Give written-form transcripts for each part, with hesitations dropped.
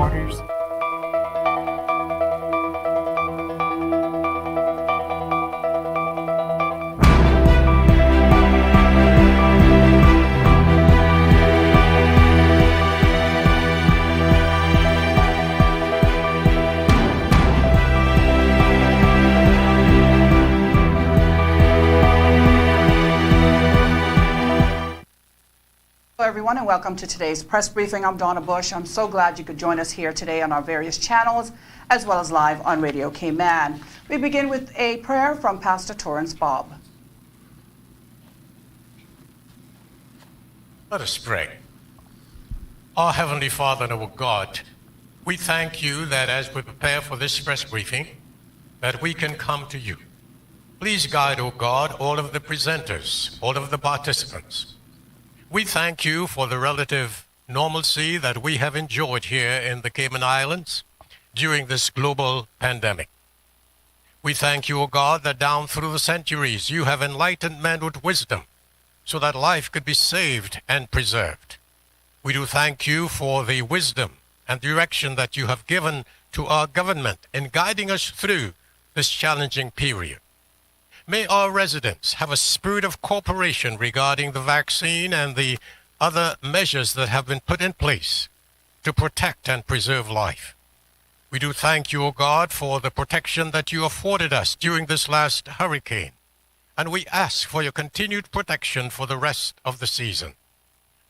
reporters. Hello everyone and welcome to today's press briefing. I'm Donna Bush. I'm so glad you could join us here today on our various channels as well as live on Radio Cayman. We begin with a prayer from Pastor Torrance Bob. Let us pray. Our Heavenly Father and our God, we thank you that as we prepare for this press briefing, that we can come to you. Please guide, O God, all of the presenters, all of the participants. We thank you for the relative normalcy that we have enjoyed here in the Cayman Islands during this global pandemic. We thank you, O God, that down through the centuries you have enlightened men with wisdom so that life could be saved and preserved. We do thank you for the wisdom and direction that you have given to our government in guiding us through this challenging period. May our residents have a spirit of cooperation regarding the vaccine and the other measures that have been put in place to protect and preserve life. We do thank you, O God, for the protection that you afforded us during this last hurricane, and we ask for your continued protection for the rest of the season.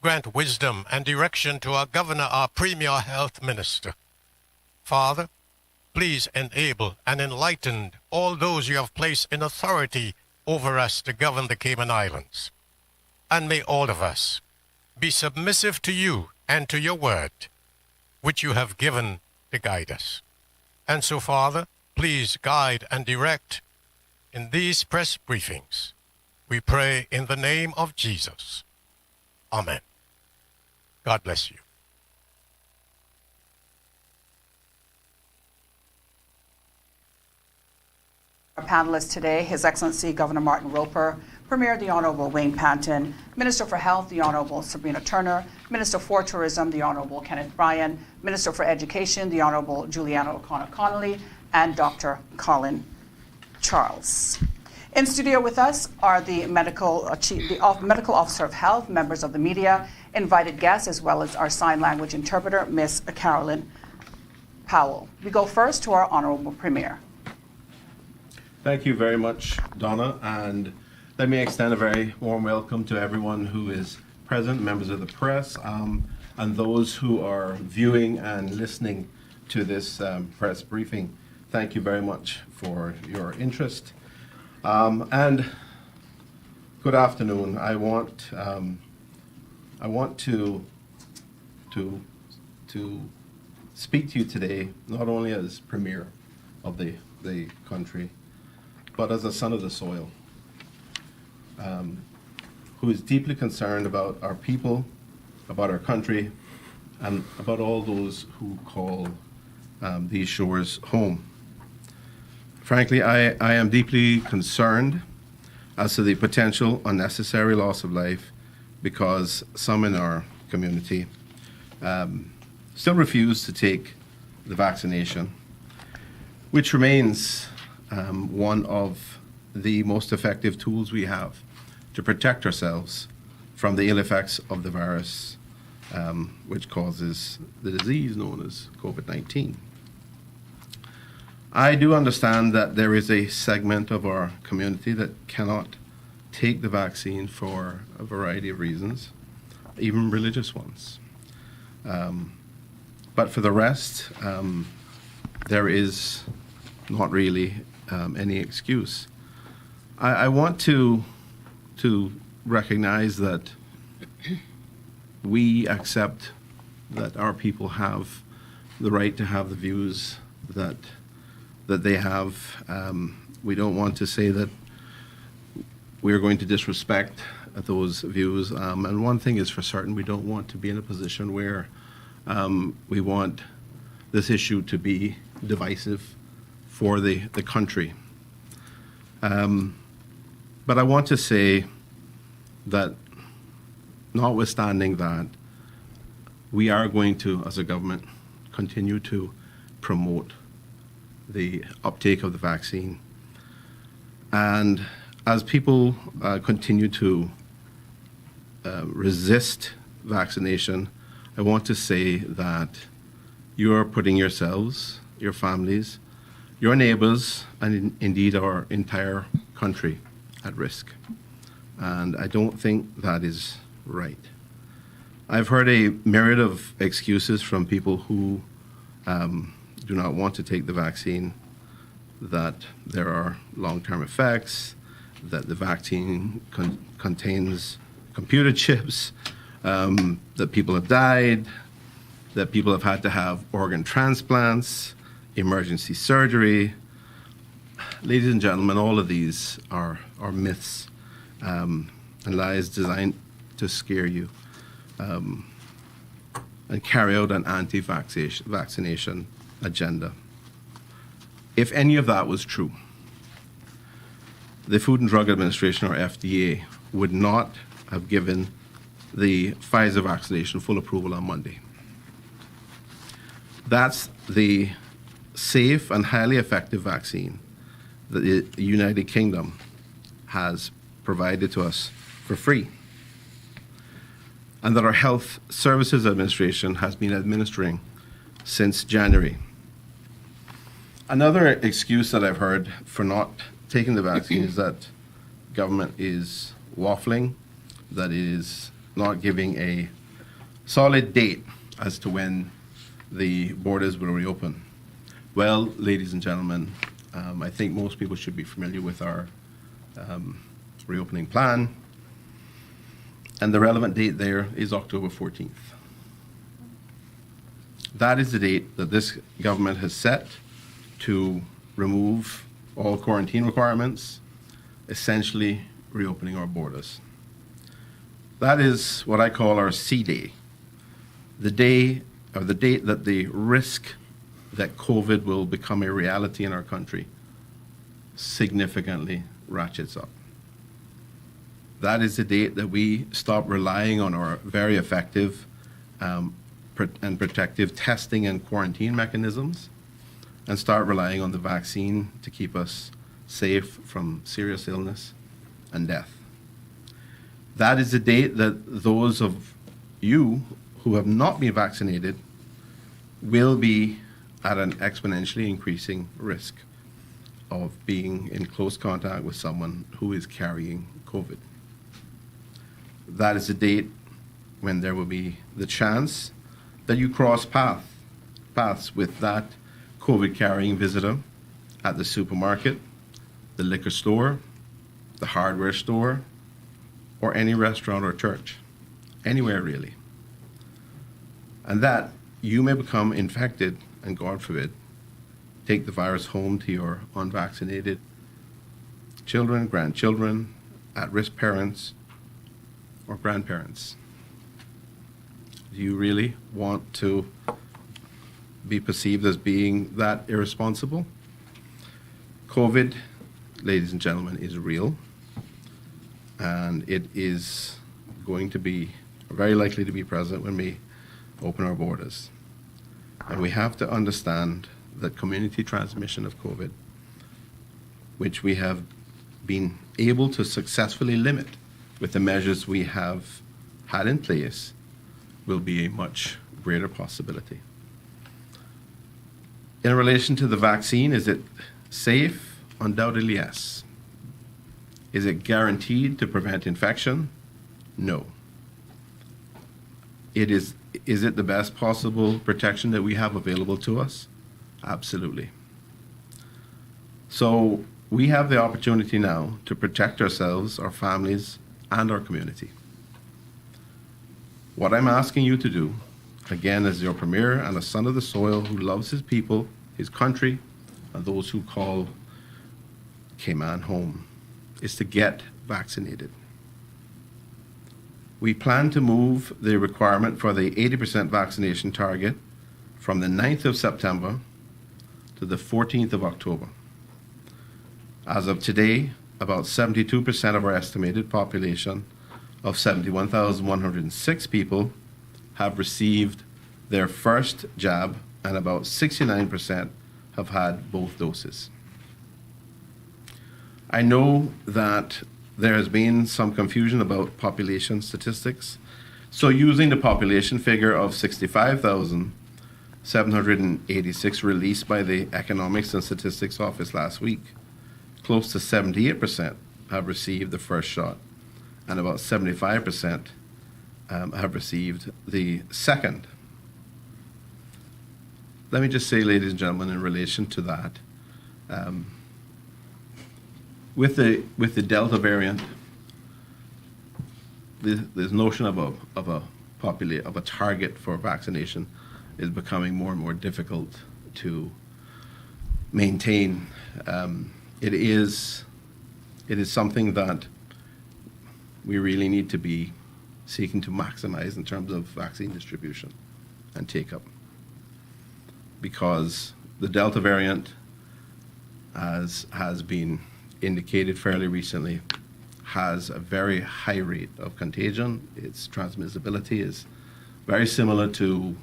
Grant wisdom and direction to our governor, our premier health minister. Father, please enable and enlighten all those you have placed in authority over us to govern the Cayman Islands. And may all of us be submissive to you and to your word, which you have given to guide us. And so, Father, please guide and direct in these press briefings. We pray in the name of Jesus. Amen. God bless you. Our panelists today, His Excellency Governor Martin Roper, Premier the Honorable Wayne Panton, Minister for Health the Honorable Sabrina Turner, Minister for Tourism the Honorable Kenneth Bryan, Minister for Education the Honorable Juliana O'Connor-Connolly, and Dr. Colin Charles. In studio with us are the medical officer of health, members of the media, invited guests, as well as our sign language interpreter, Miss Carolyn Powell. We go first to our Honorable Premier. Thank you very much, Donna, and let me extend a very warm welcome to everyone who is present, members of the press, and those who are viewing and listening to this press briefing. Thank you very much for your interest. And good afternoon. I want to speak to you today, not only as Premier of the country, but as a son of the soil, who is deeply concerned about our people, about our country, and about all those who call these shores home. Frankly, I am deeply concerned as to the potential unnecessary loss of life because some in our community still refuse to take the vaccination, which remains one of the most effective tools we have to protect ourselves from the ill effects of the virus, which causes the disease known as COVID-19. I do understand that there is a segment of our community that cannot take the vaccine for a variety of reasons, even religious ones. But for the rest, there is not really any excuse. I want to recognize that we accept that our people have the right to have the views that they have. We don't want to say that we're going to disrespect those views. And one thing is for certain, we don't want to be in a position where we want this issue to be divisive for the country. But I want to say that notwithstanding that, we are going to, as a government, continue to promote the uptake of the vaccine. And as people continue to resist vaccination, I want to say that you are putting yourselves, your families, your neighbors, and indeed our entire country at risk. And I don't think that is right. I've heard a myriad of excuses from people who do not want to take the vaccine, that there are long-term effects, that the vaccine contains computer chips, that people have died, that people have had to have organ transplants, emergency surgery. Ladies and gentlemen, all of these are myths and lies designed to scare you and carry out an anti-vaccination agenda. If any of that was true, the Food and Drug Administration, or FDA, would not have given the Pfizer vaccination full approval on Monday. That's the safe and highly effective vaccine that the United Kingdom has provided to us for free, and that our Health Services Administration has been administering since January. Another excuse that I've heard for not taking the vaccine is that government is waffling, that it is not giving a solid date as to when the borders will reopen. Well, ladies and gentlemen, I think most people should be familiar with our reopening plan, and the relevant date there is October 14th. That is the date that this government has set to remove all quarantine requirements, essentially reopening our borders. That is what I call our C day, the day or the date that the risk that COVID will become a reality in our country significantly ratchets up. That is the date that we stop relying on our very effective and protective testing and quarantine mechanisms and start relying on the vaccine to keep us safe from serious illness and death. That is the date that those of you who have not been vaccinated will be at an exponentially increasing risk of being in close contact with someone who is carrying COVID. That is the date when there will be the chance that you cross paths with that COVID-carrying visitor at the supermarket, the liquor store, the hardware store, or any restaurant or church, anywhere really. And that you may become infected and, God forbid, take the virus home to your unvaccinated children, grandchildren, at-risk parents, or grandparents. Do you really want to be perceived as being that irresponsible? COVID, ladies and gentlemen, is real, and it is going to be very likely to be present when we open our borders. And we have to understand that community transmission of COVID, which we have been able to successfully limit with the measures we have had in place, will be a much greater possibility. In relation to the vaccine, is it safe? Undoubtedly, yes. Is it guaranteed to prevent infection? No. Is it the best possible protection that we have available to us? Absolutely. So we have the opportunity now to protect ourselves, our families, and our community. What I'm asking you to do, again, as your premier and a son of the soil who loves his people, his country, and those who call Cayman home, is to get vaccinated. We plan to move the requirement for the 80% vaccination target from the 9th of September to the 14th of October. As of today, about 72% of our estimated population of 71,106 people have received their first jab and about 69% have had both doses. I know that there has been some confusion about population statistics. So using the population figure of 65,786 released by the Economics and Statistics Office last week, close to 78% have received the first shot, and about 75% have received the second. Let me just say, ladies and gentlemen, in relation to that, with the Delta variant, this notion of a target for vaccination is becoming more and more difficult to maintain. It is something that we really need to be seeking to maximize in terms of vaccine distribution and take-up, because the Delta variant, as has been indicated fairly recently, has a very high rate of contagion. Its transmissibility is very similar to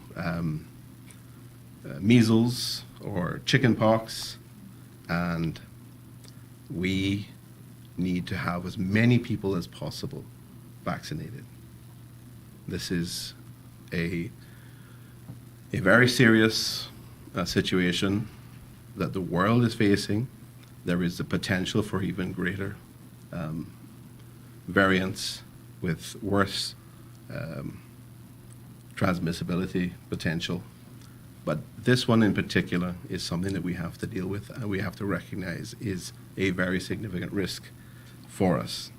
measles or chickenpox, and we need to have as many people as possible vaccinated. This is a very serious situation that the world is facing. There is the potential for even greater variants with worse transmissibility potential. But this one in particular is something that we have to deal with, and we have to recognize is a very significant risk for us.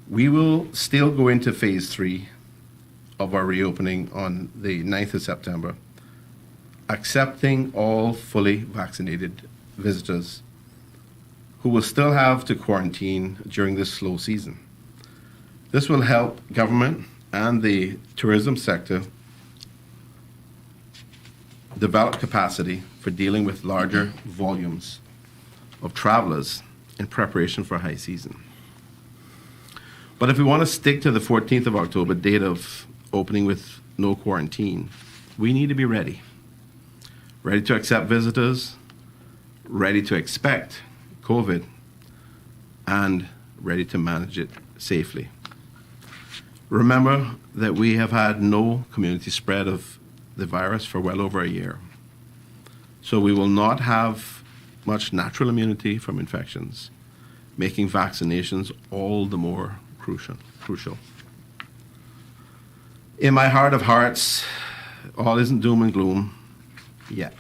We will still go into phase 3 of our reopening on the 9th of September, accepting all fully vaccinated visitors who will still have to quarantine during this slow season. This will help government and the tourism sector develop capacity for dealing with larger volumes of travelers in preparation for high season. But if we want to stick to the 14th of October date of opening with no quarantine, we need to be ready. Ready to accept visitors, ready to expect COVID, and ready to manage it safely. Remember that we have had no community spread of the virus for well over a year. So we will not have much natural immunity from infections, making vaccinations all the more crucial. In my heart of hearts, all isn't doom and gloom yet.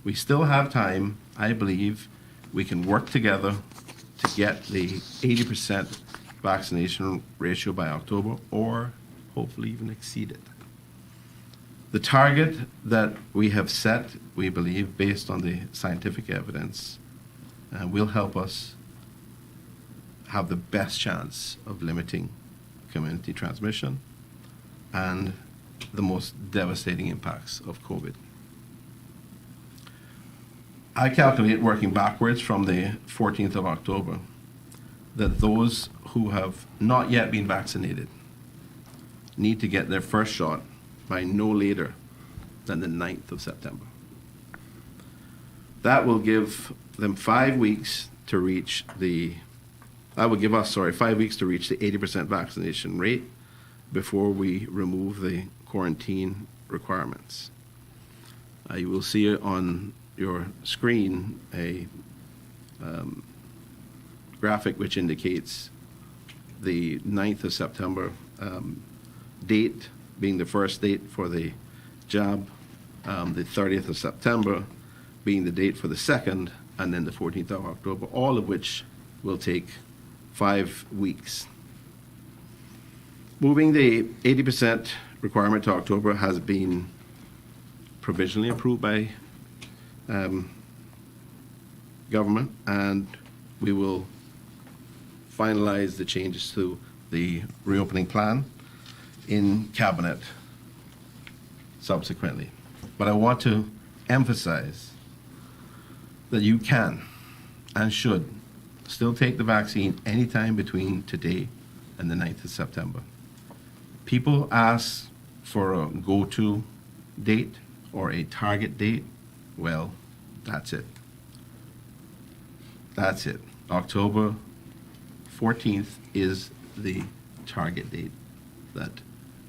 We still have time. I believe we can work together to get the 80% vaccination ratio by October, or hopefully even exceed it. The target that we have set, we believe, based on the scientific evidence, will help us have the best chance of limiting community transmission and the most devastating impacts of COVID. I calculate, working backwards from the 14th of October, that those who have not yet been vaccinated need to get their first shot by no later than the 9th of September. That will give them 5 weeks to reach the, 5 weeks to reach the 80% vaccination rate before we remove the quarantine requirements. You will see on your screen a graphic which indicates the 9th of September date being the first date for the jab, the 30th of September being the date for the second, and then the 14th of October, all of which will take 5 weeks. Moving the 80% requirement to October has been provisionally approved by government, and we will finalize the changes to the reopening plan in cabinet subsequently. But I want to emphasize that you can and should still take the vaccine anytime between today and the 9th of September. People ask for a go-to date. or a target date, well, that's it. That's it. October 14th is the target date that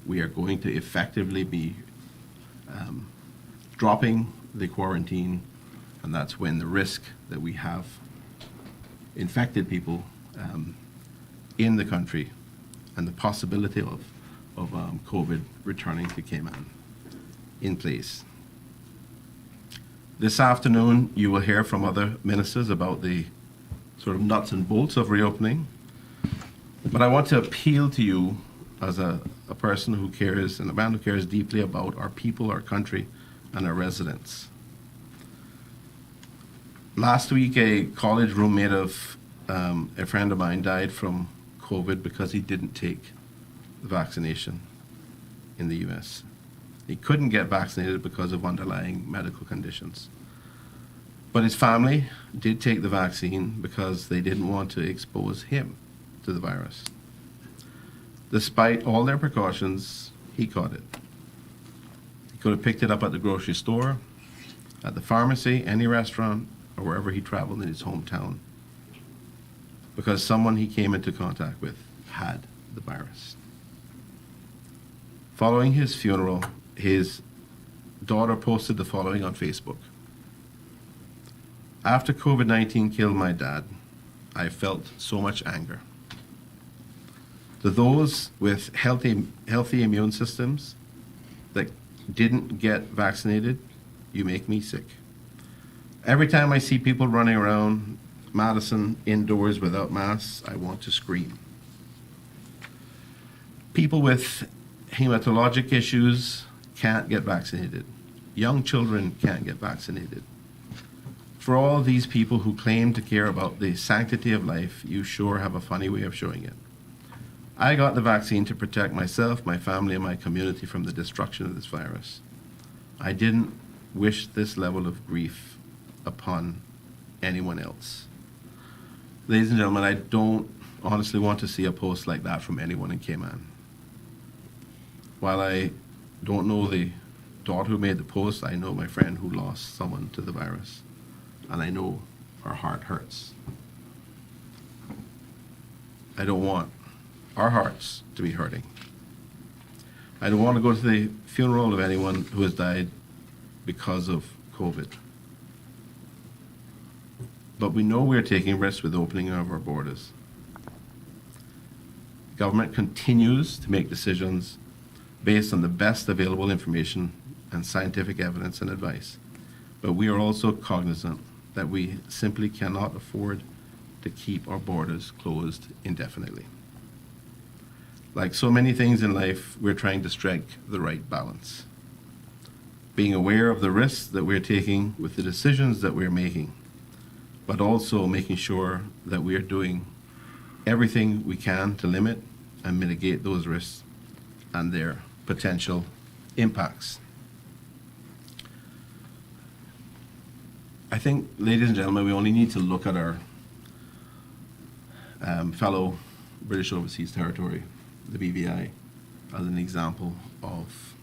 we are going to effectively be dropping the quarantine, and that's when the risk that we have infected people in the country and the possibility of COVID returning to Cayman in place. This afternoon, you will hear from other ministers about the sort of nuts and bolts of reopening. But I want to appeal to you as a person who cares and a man who cares deeply about our people, our country, and our residents. Last week, a college roommate of a friend of mine died from COVID because he didn't take the vaccination in the US. He couldn't get vaccinated because of underlying medical conditions. But his family did take the vaccine because they didn't want to expose him to the virus. Despite all their precautions, he caught it. He could have picked it up at the grocery store, at the pharmacy, any restaurant, or wherever he traveled in his hometown, because someone he came into contact with had the virus. Following his funeral, his daughter posted the following on Facebook. After COVID-19 killed my dad, I felt so much anger. To those with healthy immune systems that didn't get vaccinated, you make me sick. Every time I see people running around Madison indoors without masks, I want to scream. People with hematologic issues can't get vaccinated. Young children can't get vaccinated. For all these people who claim to care about the sanctity of life, you sure have a funny way of showing it. I got the vaccine to protect myself, my family, and my community from the destruction of this virus. I didn't wish this level of grief upon anyone else. Ladies and gentlemen, I don't honestly want to see a post like that from anyone in Cayman. While I don't know the daughter who made the post, I know my friend who lost someone to the virus. And I know our heart hurts. I don't want our hearts to be hurting. I don't want to go to the funeral of anyone who has died because of COVID. But we know we're taking risks with the opening of our borders. Government continues to make decisions based on the best available information and scientific evidence and advice. But we are also cognizant that we simply cannot afford to keep our borders closed indefinitely. Like so many things in life, we're trying to strike the right balance. Being aware of the risks that we're taking with the decisions that we're making, but also making sure that we are doing everything we can to limit and mitigate those risks and their potential impacts. I think, ladies and gentlemen, we only need to look at our fellow British Overseas Territory, the BVI, as an example of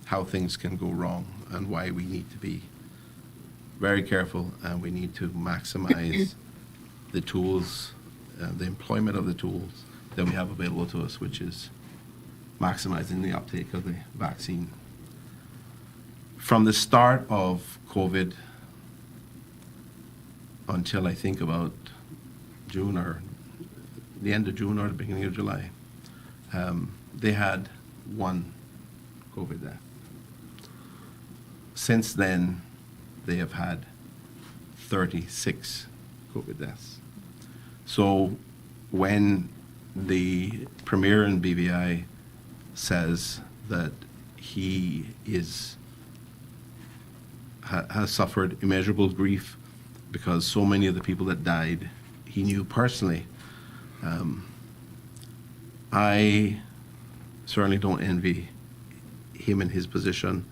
how things can go wrong and why we need to be very careful, and we need to maximize the tools, the employment of the tools that we have available to us, which is maximizing the uptake of the vaccine. From the start of COVID until I think about June or the end of June or the beginning of July, they had one COVID death. Since then, they have had 36 COVID deaths. So when the Premier in BVI says that he has suffered immeasurable grief because so many of the people that died he knew personally, I certainly don't envy him in his position,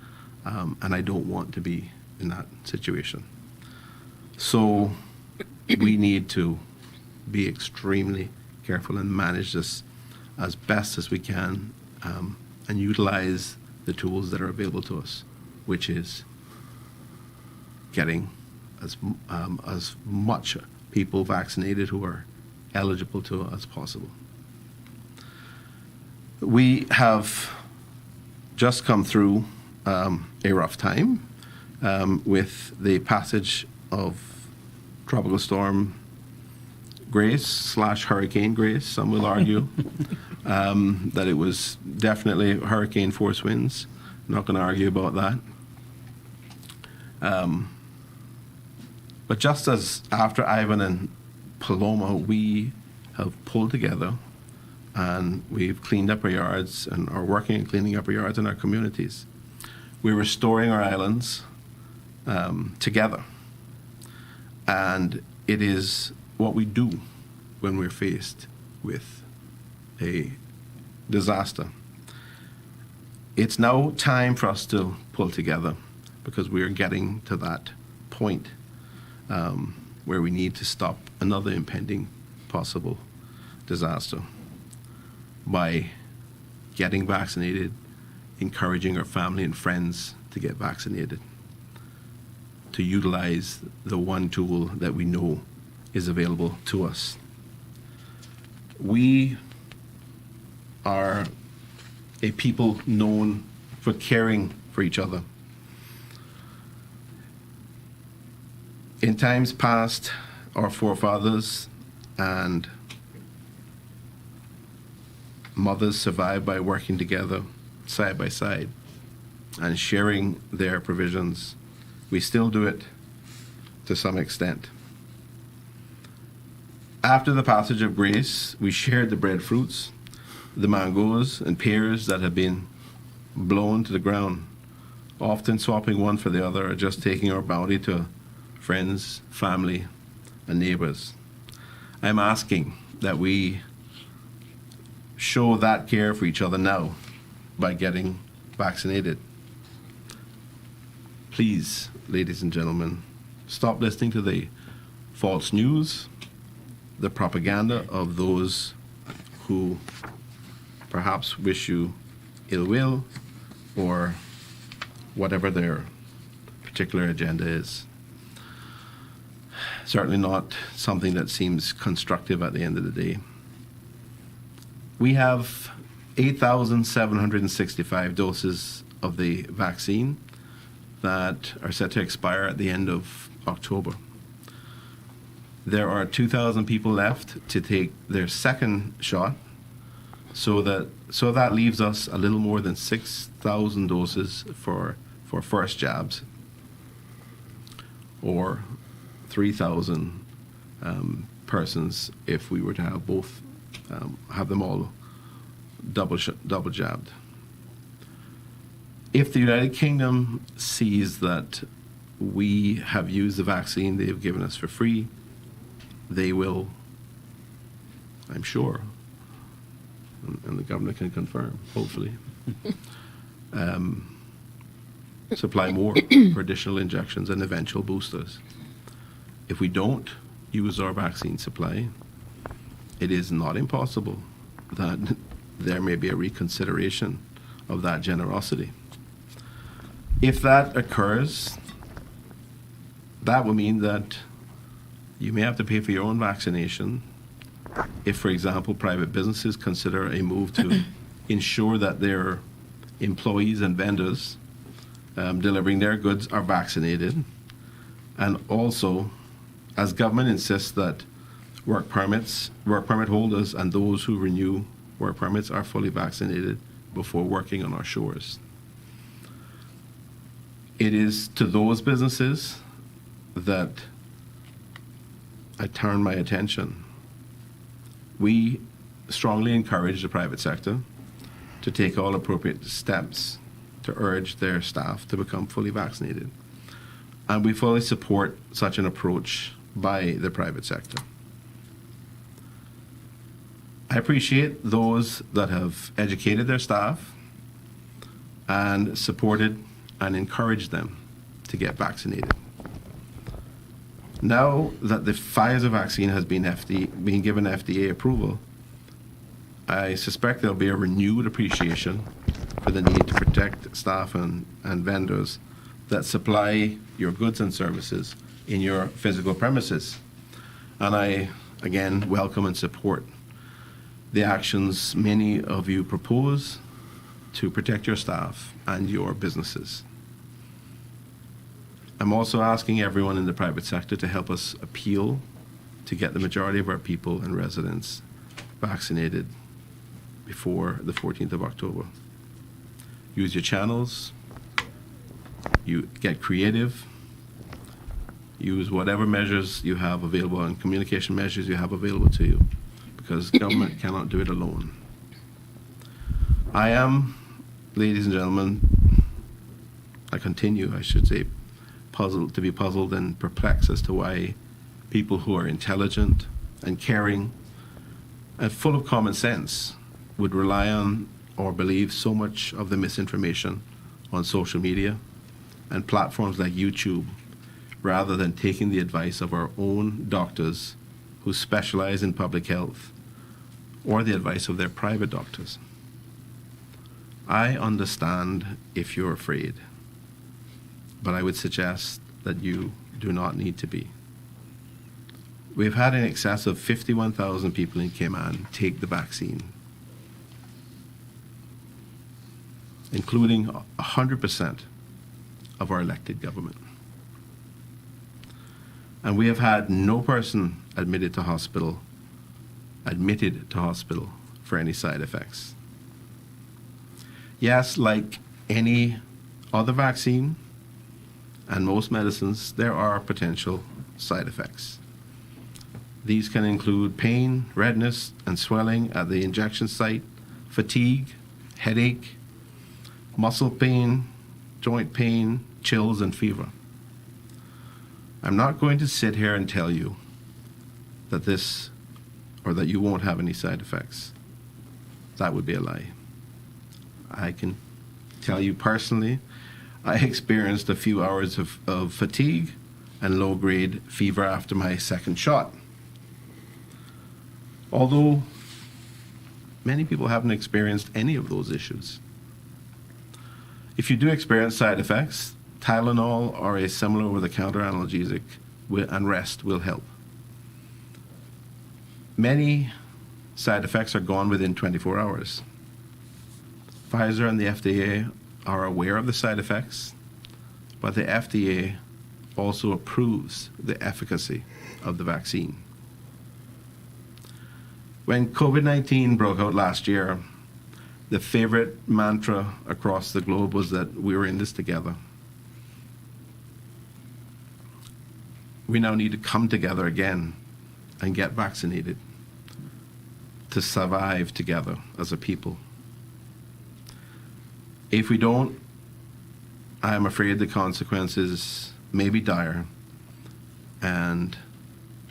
and I don't want to be in that situation. So we need to be extremely careful and manage this as best as we can, and utilize the tools that are available to us, which is getting as much people vaccinated who are eligible to as possible. We have just come through a rough time with the passage of Tropical Storm Grace / Hurricane Grace. Some will argue that it was definitely hurricane force winds. I'm not going to argue about that. But just as after Ivan and Paloma, we have pulled together and we've cleaned up our yards and are working on cleaning up our yards in our communities. We're restoring our islands together. And it is what we do when we're faced with a disaster. It's now time for us to pull together because we are getting to that point where we need to stop another impending possible disaster by getting vaccinated, encouraging our family and friends to get vaccinated, to utilize the one tool that we know is available to us. We are a people known for caring for each other. In times past, our forefathers and mothers survived by working together side by side and sharing their provisions. We still do it to some extent. After the passage of grace, we shared the breadfruits, the mangoes and pears that have been blown to the ground, often swapping one for the other or just taking our bounty to friends, family, and neighbors. I'm asking that we show that care for each other now by getting vaccinated. Please, ladies and gentlemen, stop listening to the false news, the propaganda of those who perhaps wish you ill will or whatever their particular agenda is. Certainly not something that seems constructive at the end of the day. We have 8,765 doses of the vaccine that are set to expire at the end of October. There are 2,000 people left to take their second shot, so that leaves us a little more than 6,000 doses for first jabs, or 3,000 persons if we were to have both, have them all double jabbed. If the United Kingdom sees that we have used the vaccine they've given us for free, they will, I'm sure, and the government can confirm, hopefully, supply more for additional injections and eventual boosters. If we don't use our vaccine supply, it is not impossible that there may be a reconsideration of that generosity. If that occurs, that will mean that you may have to pay for your own vaccination. If, for example, private businesses consider a move to ensure that their employees and vendors delivering their goods are vaccinated, and also as government insists that work permit holders and those who renew work permits are fully vaccinated before working on our shores. It is to those businesses that I turn my attention. We strongly encourage the private sector to take all appropriate steps to urge their staff to become fully vaccinated. And we fully support such an approach by the private sector. I appreciate those that have educated their staff and supported and encouraged them to get vaccinated. Now that the Pfizer vaccine has been given FDA approval, I suspect there'll be a renewed appreciation for the need to protect staff and vendors that supply your goods and services in your physical premises. And I, again, welcome and support the actions many of you propose to protect your staff and your businesses. I'm also asking everyone in the private sector to help us appeal to get the majority of our people and residents vaccinated before the 14th of October. Use your channels, you get creative, use whatever measures you have available and communication measures you have available to you, because government cannot do it alone. I am, ladies and gentlemen, I should say, puzzled and perplexed as to why people who are intelligent and caring and full of common sense would rely on or believe so much of the misinformation on social media and platforms like YouTube, rather than taking the advice of our own doctors who specialize in public health or the advice of their private doctors. I understand if you're afraid, but I would suggest that you do not need to be. We've had in excess of 51,000 people in Cayman take the vaccine, including 100% of our elected government. And we have had no person admitted to hospital for any side effects. Yes, like any other vaccine and most medicines, there are potential side effects. These can include pain, redness, and swelling at the injection site, fatigue, headache, muscle pain, joint pain, chills, and fever. I'm not going to sit here and tell you that that you won't have any side effects. That would be a lie. I can tell you personally, I experienced a few hours of fatigue and low-grade fever after my second shot. Although many people haven't experienced any of those issues. If you do experience side effects, Tylenol or a similar over-the-counter analgesic and rest will help. Many side effects are gone within 24 hours. Pfizer and the FDA are aware of the side effects, but the FDA also approves the efficacy of the vaccine. When COVID-19 broke out last year, the favorite mantra across the globe was that we were in this together. We now need to come together again and get vaccinated to survive together as a people. If we don't, I am afraid the consequences may be dire, and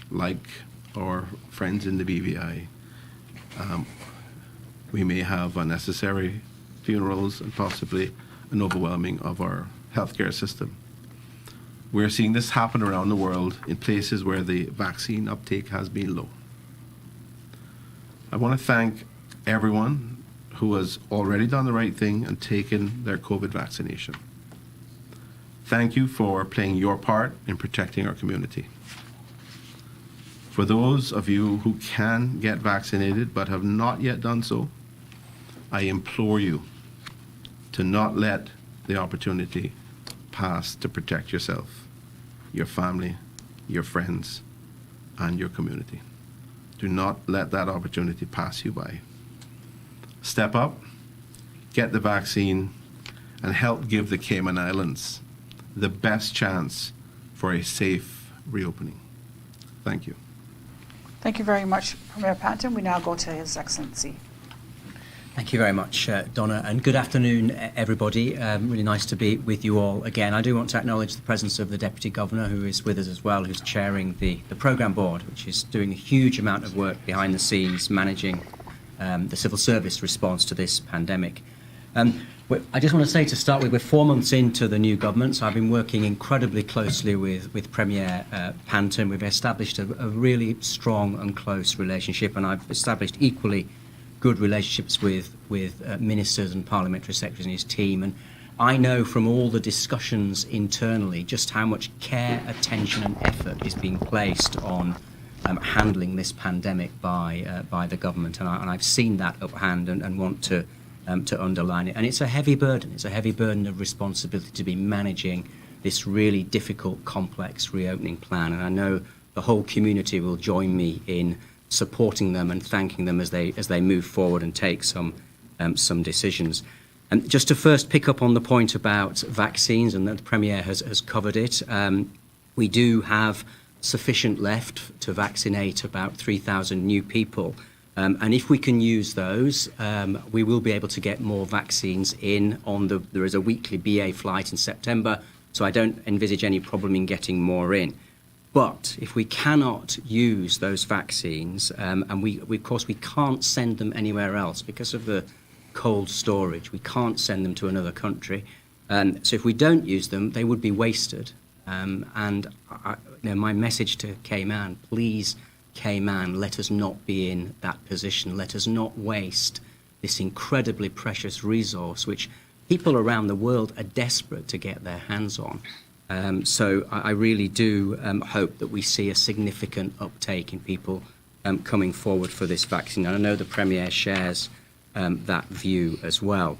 like our friends in the BVI, we may have unnecessary funerals and possibly an overwhelming of our healthcare system. We're seeing this happen around the world in places where the vaccine uptake has been low. I want to thank everyone who has already done the right thing and taken their COVID vaccination. Thank you for playing your part in protecting our community. For those of you who can get vaccinated but have not yet done so, I implore you to not let the opportunity pass to protect yourself, your family, your friends, and your community. Do not let that opportunity pass you by. Step up, get the vaccine, and help give the Cayman Islands the best chance for a safe reopening. Thank you. Thank you very much, Premier Panton. We now go to His Excellency. Thank you very much, Donna, and good afternoon, everybody. Really nice to be with you all again. I do want to acknowledge the presence of the Deputy Governor, who is with us as well, who's chairing the programme board, which is doing a huge amount of work behind the scenes, managing the civil service response to this pandemic. I just want to say, to start with, we're 4 months into the new government, so I've been working incredibly closely with Premier Panton. We've established a really strong and close relationship, and I've established equally good relationships with ministers and parliamentary secretaries and his team. And I know from all the discussions internally just how much care, attention and effort is being placed on handling this pandemic by the government. And I've seen that up hand and want to underline it. And it's a heavy burden. It's a heavy burden of responsibility to be managing this really difficult, complex reopening plan. And I know the whole community will join me in supporting them and thanking them as they move forward and take some decisions. And just to first pick up on the point about vaccines, and that the Premier has covered it, we do have sufficient left to vaccinate about 3,000 new people. And if we can use those, we will be able to get more vaccines in there is a weekly BA flight in September, so I don't envisage any problem in getting more in. But if we cannot use those vaccines, and we of course we can't send them anywhere else because of the cold storage, we can't send them to another country. So if we don't use them, they would be wasted. My message to Cayman, please, Cayman, let us not be in that position. Let us not waste this incredibly precious resource, which people around the world are desperate to get their hands on. So I really do hope that we see a significant uptake in people coming forward for this vaccine. And I know the Premier shares that view as well.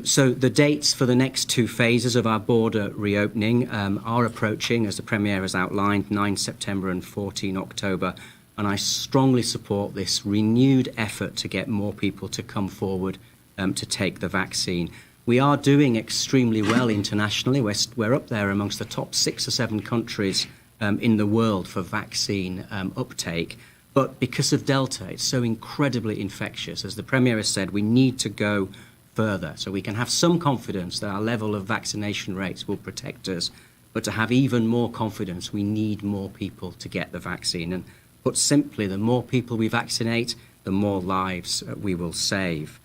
So the dates for the next two phases of our border reopening are approaching, as the Premier has outlined, 9 September and 14 October. And I strongly support this renewed effort to get more people to come forward to take the vaccine. We are doing extremely well internationally. We're up there amongst the top 6 or 7 countries in the world for vaccine uptake. But because of Delta, it's so incredibly infectious. As the Premier has said, we need to go further so we can have some confidence that our level of vaccination rates will protect us. But to have even more confidence, we need more people to get the vaccine. And put simply, the more people we vaccinate, the more lives we will save.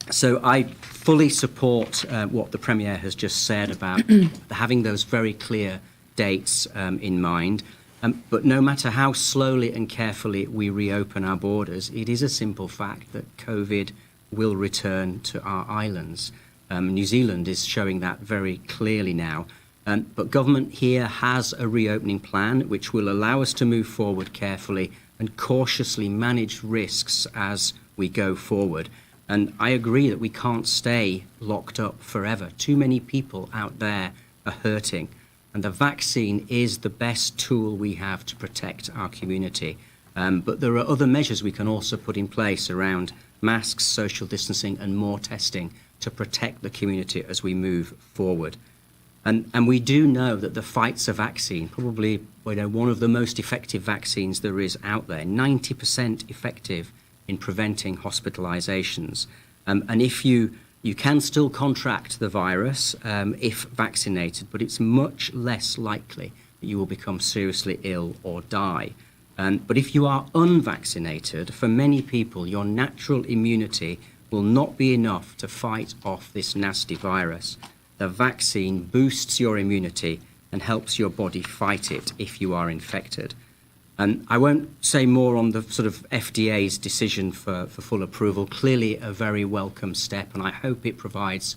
So I fully support what the Premier has just said about having those very clear dates in mind. But no matter how slowly and carefully we reopen our borders, it is a simple fact that COVID will return to our islands. New Zealand is showing that very clearly now. But government here has a reopening plan which will allow us to move forward carefully and cautiously manage risks as we go forward. And I agree that we can't stay locked up forever. Too many people out there are hurting. And the vaccine is the best tool we have to protect our community. But there are other measures we can also put in place around masks, social distancing, and more testing to protect the community as we move forward. And we do know that the Pfizer vaccine, probably one of the most effective vaccines there is out there, 90% effective in preventing hospitalizations. And if you can still contract the virus if vaccinated, but it's much less likely that you will become seriously ill or die. But if you are unvaccinated, for many people, your natural immunity will not be enough to fight off this nasty virus. The vaccine boosts your immunity and helps your body fight it if you are infected. And I won't say more on the sort of FDA's decision for full approval. Clearly a very welcome step, and I hope it provides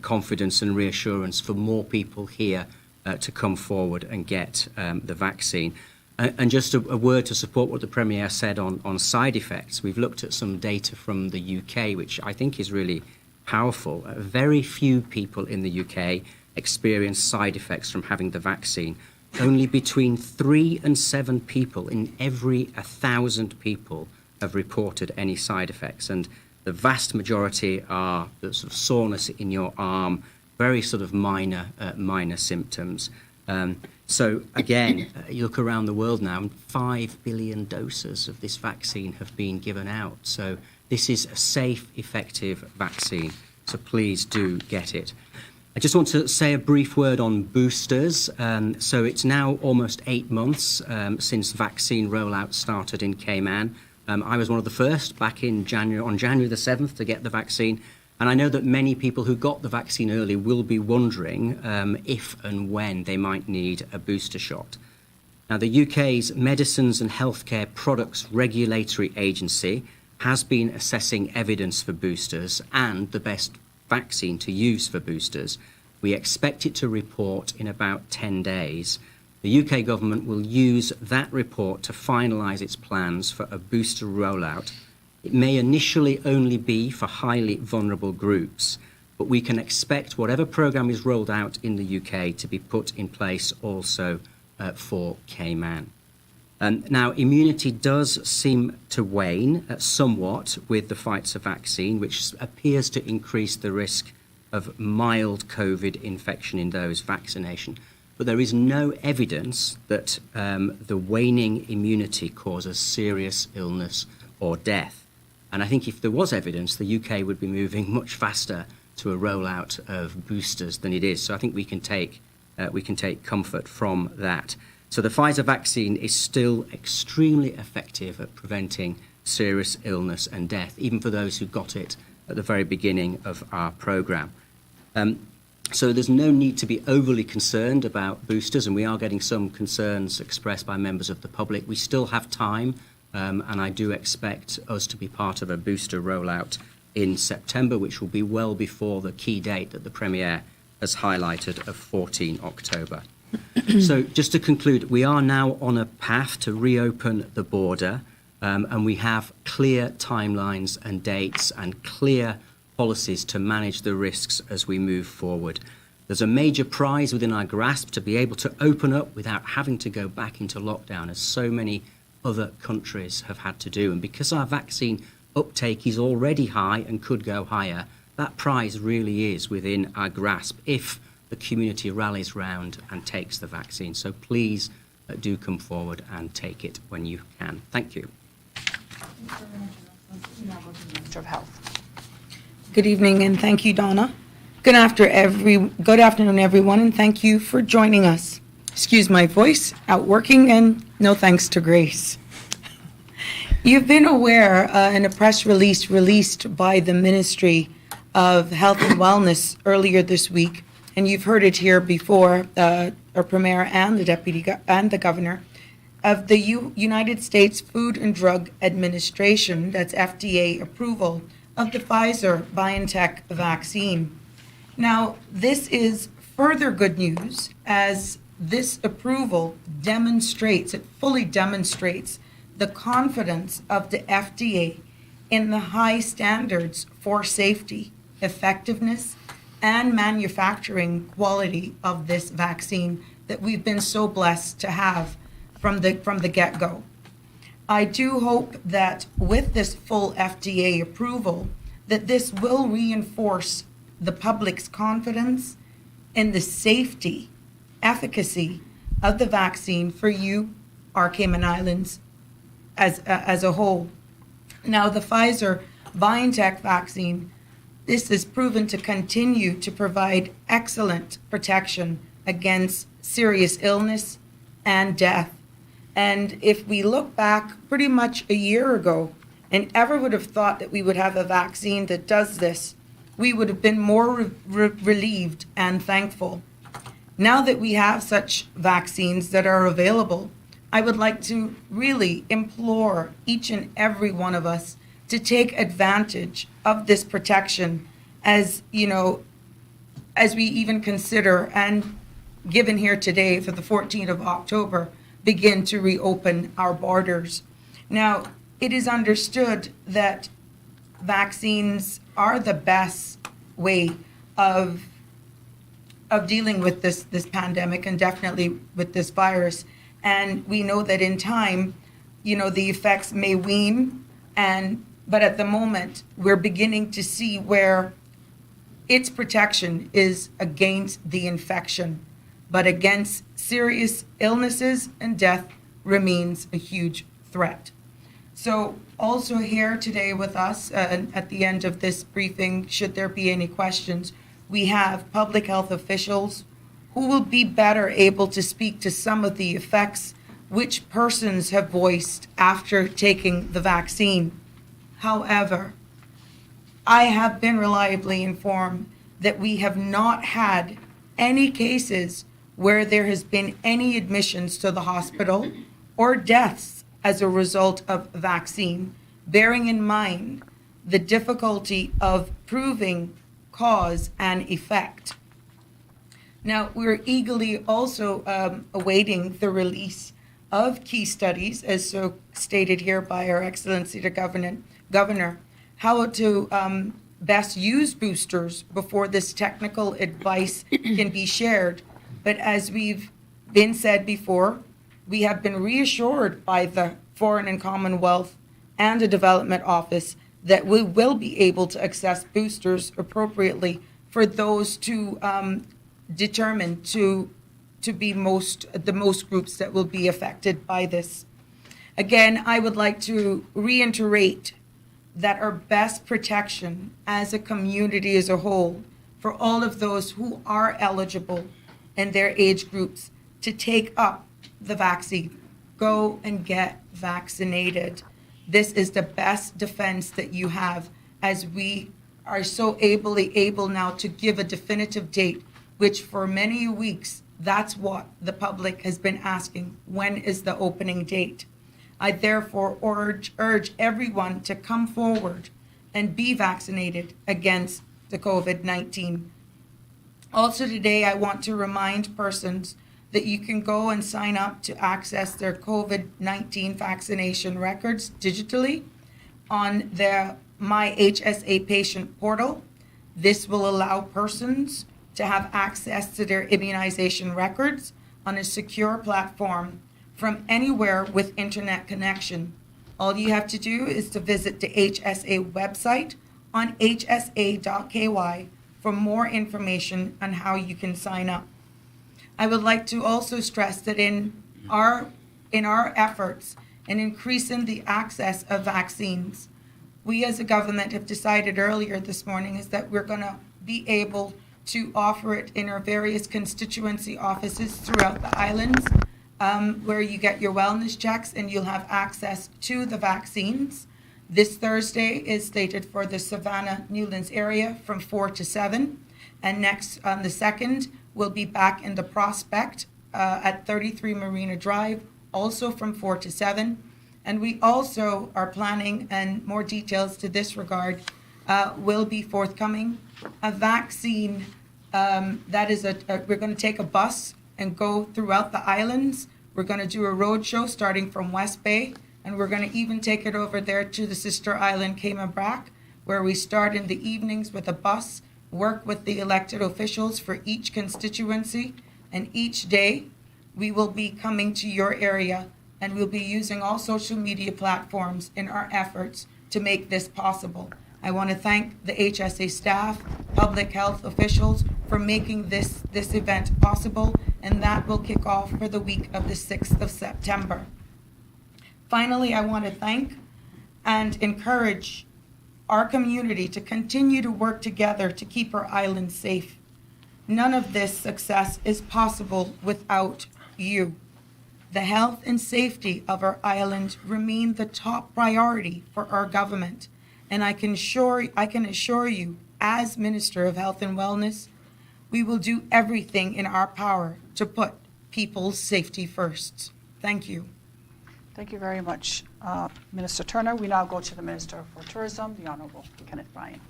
confidence and reassurance for more people here to come forward and get the vaccine. And just a word to support what the Premier said on side effects. We've looked at some data from the UK, which I think is really powerful. Very few people in the UK experience side effects from having the vaccine. Only between 3 and 7 people in every 1,000 people have reported any side effects. And the vast majority are the sort of soreness in your arm, very sort of minor symptoms. So again, you look around the world now, and 5 billion doses of this vaccine have been given out. So this is a safe, effective vaccine. So please do get it. I just want to say a brief word on boosters. So it's now almost 8 months since vaccine rollout started in Cayman. I was one of the first back in on January the 7th to get the vaccine. And I know that many people who got the vaccine early will be wondering if and when they might need a booster shot. Now, the UK's Medicines and Healthcare Products Regulatory Agency has been assessing evidence for boosters and the best vaccine to use for boosters. We expect it to report in about 10 days. The UK government will use that report to finalise its plans for a booster rollout. It may initially only be for highly vulnerable groups, but we can expect whatever programme is rolled out in the UK to be put in place also for Cayman. Now, immunity does seem to wane somewhat with the Pfizer vaccine, which appears to increase the risk of mild COVID infection in those vaccination. But there is no evidence that the waning immunity causes serious illness or death. And I think if there was evidence, the UK would be moving much faster to a rollout of boosters than it is. So I think we can take comfort from that. So the Pfizer vaccine is still extremely effective at preventing serious illness and death, even for those who got it at the very beginning of our programme. So there's no need to be overly concerned about boosters, and we are getting some concerns expressed by members of the public. We still have time, and I do expect us to be part of a booster rollout in September, which will be well before the key date that the Premier has highlighted of 14 October. So just to conclude, we are now on a path to reopen the border, and we have clear timelines and dates and clear policies to manage the risks as we move forward. There's a major prize within our grasp to be able to open up without having to go back into lockdown, as so many other countries have had to do. And because our vaccine uptake is already high and could go higher, that prize really is within our grasp if the community rallies round and takes the vaccine. So please do come forward and take it when you can. Thank you. Minister of Health. Good evening, and thank you, Donna. Good afternoon, everyone, and thank you for joining us. Excuse my voice, out working, and no thanks to Grace. You've been aware in a press release released by the Ministry of Health and Wellness earlier this week, and you've heard it here before, our Premier and the Deputy and the Governor, of the United States Food and Drug Administration, that's FDA approval, of the Pfizer-BioNTech vaccine. Now, this is further good news, as this approval fully demonstrates the confidence of the FDA in the high standards for safety, effectiveness, and manufacturing quality of this vaccine that we've been so blessed to have from the get-go. I do hope that with this full FDA approval, that this will reinforce the public's confidence in the safety, efficacy of the vaccine for you, our Cayman Islands, as a whole. Now, the Pfizer-BioNTech vaccine, this is proven to continue to provide excellent protection against serious illness and death. And if we look back pretty much a year ago, and ever would have thought that we would have a vaccine that does this, we would have been more relieved and thankful. Now that we have such vaccines that are available, I would like to really implore each and every one of us to take advantage of this protection, as you know, as we even consider, and given here today for the 14th of October, begin to reopen our borders. Now, it is understood that vaccines are the best way of dealing with this pandemic, and definitely with this virus. And we know that in time, the effects may wane, but at the moment, we're beginning to see where its protection is against the infection, but against serious illnesses and death remains a huge threat. So also here today with us, at the end of this briefing, should there be any questions, we have public health officials who will be better able to speak to some of the effects which persons have voiced after taking the vaccine. However, I have been reliably informed that we have not had any cases where there has been any admissions to the hospital or deaths as a result of vaccine, bearing in mind the difficulty of proving cause and effect. Now, we're eagerly also awaiting the release of key studies, as so stated here by Our Excellency the Governor, how to best use boosters before this technical advice can be shared. But as we've been said before, we have been reassured by the Foreign and Commonwealth and the Development Office that we will be able to access boosters appropriately for those to determine to be the most groups that will be affected by this. Again, I would like to reiterate that our best protection as a community as a whole for all of those who are eligible in their age groups to take up the vaccine, go and get vaccinated. This is the best defense that you have, as we are so able now to give a definitive date, which for many weeks, that's what the public has been asking. When is the opening date? I therefore urge everyone to come forward and be vaccinated against the COVID-19. Also today, I want to remind persons that you can go and sign up to access their COVID-19 vaccination records digitally on the My HSA Patient portal. This will allow persons to have access to their immunization records on a secure platform from anywhere with internet connection. All you have to do is to visit the HSA website on hsa.ky for more information on how you can sign up. I would like to also stress that in our efforts in increasing the access of vaccines, we as a government have decided earlier this morning is that we're going to be able to offer it in our various constituency offices throughout the islands, where you get your wellness checks and you'll have access to the vaccines. This Thursday is slated for the Savannah Newlands area from 4 to 7. And next on the 2nd, we'll be back in the Prospect at 33 Marina Drive, also from 4 to 7. And we also are planning, and more details to this regard will be forthcoming, a vaccine that is we're going to take a bus and go throughout the islands. We're going to do a road show starting from West Bay, and we're going to even take it over there to the sister island, Cayman, where we start in the evenings with a bus, work with the elected officials for each constituency, and each day we will be coming to your area, and we'll be using all social media platforms in our efforts to make this possible. I want to thank the HSA staff, public health officials for making this event possible, and that will kick off for the week of the 6th of September. Finally, I want to thank and encourage our community to continue to work together to keep our island safe. None of this success is possible without you. The health and safety of our island remain the top priority for our government. And I can assure you, as Minister of Health and Wellness, we will do everything in our power to put people's safety first. Thank you. Thank you very much, Minister Turner. We now go to the Minister for Tourism, the Honorable Kenneth Bryan.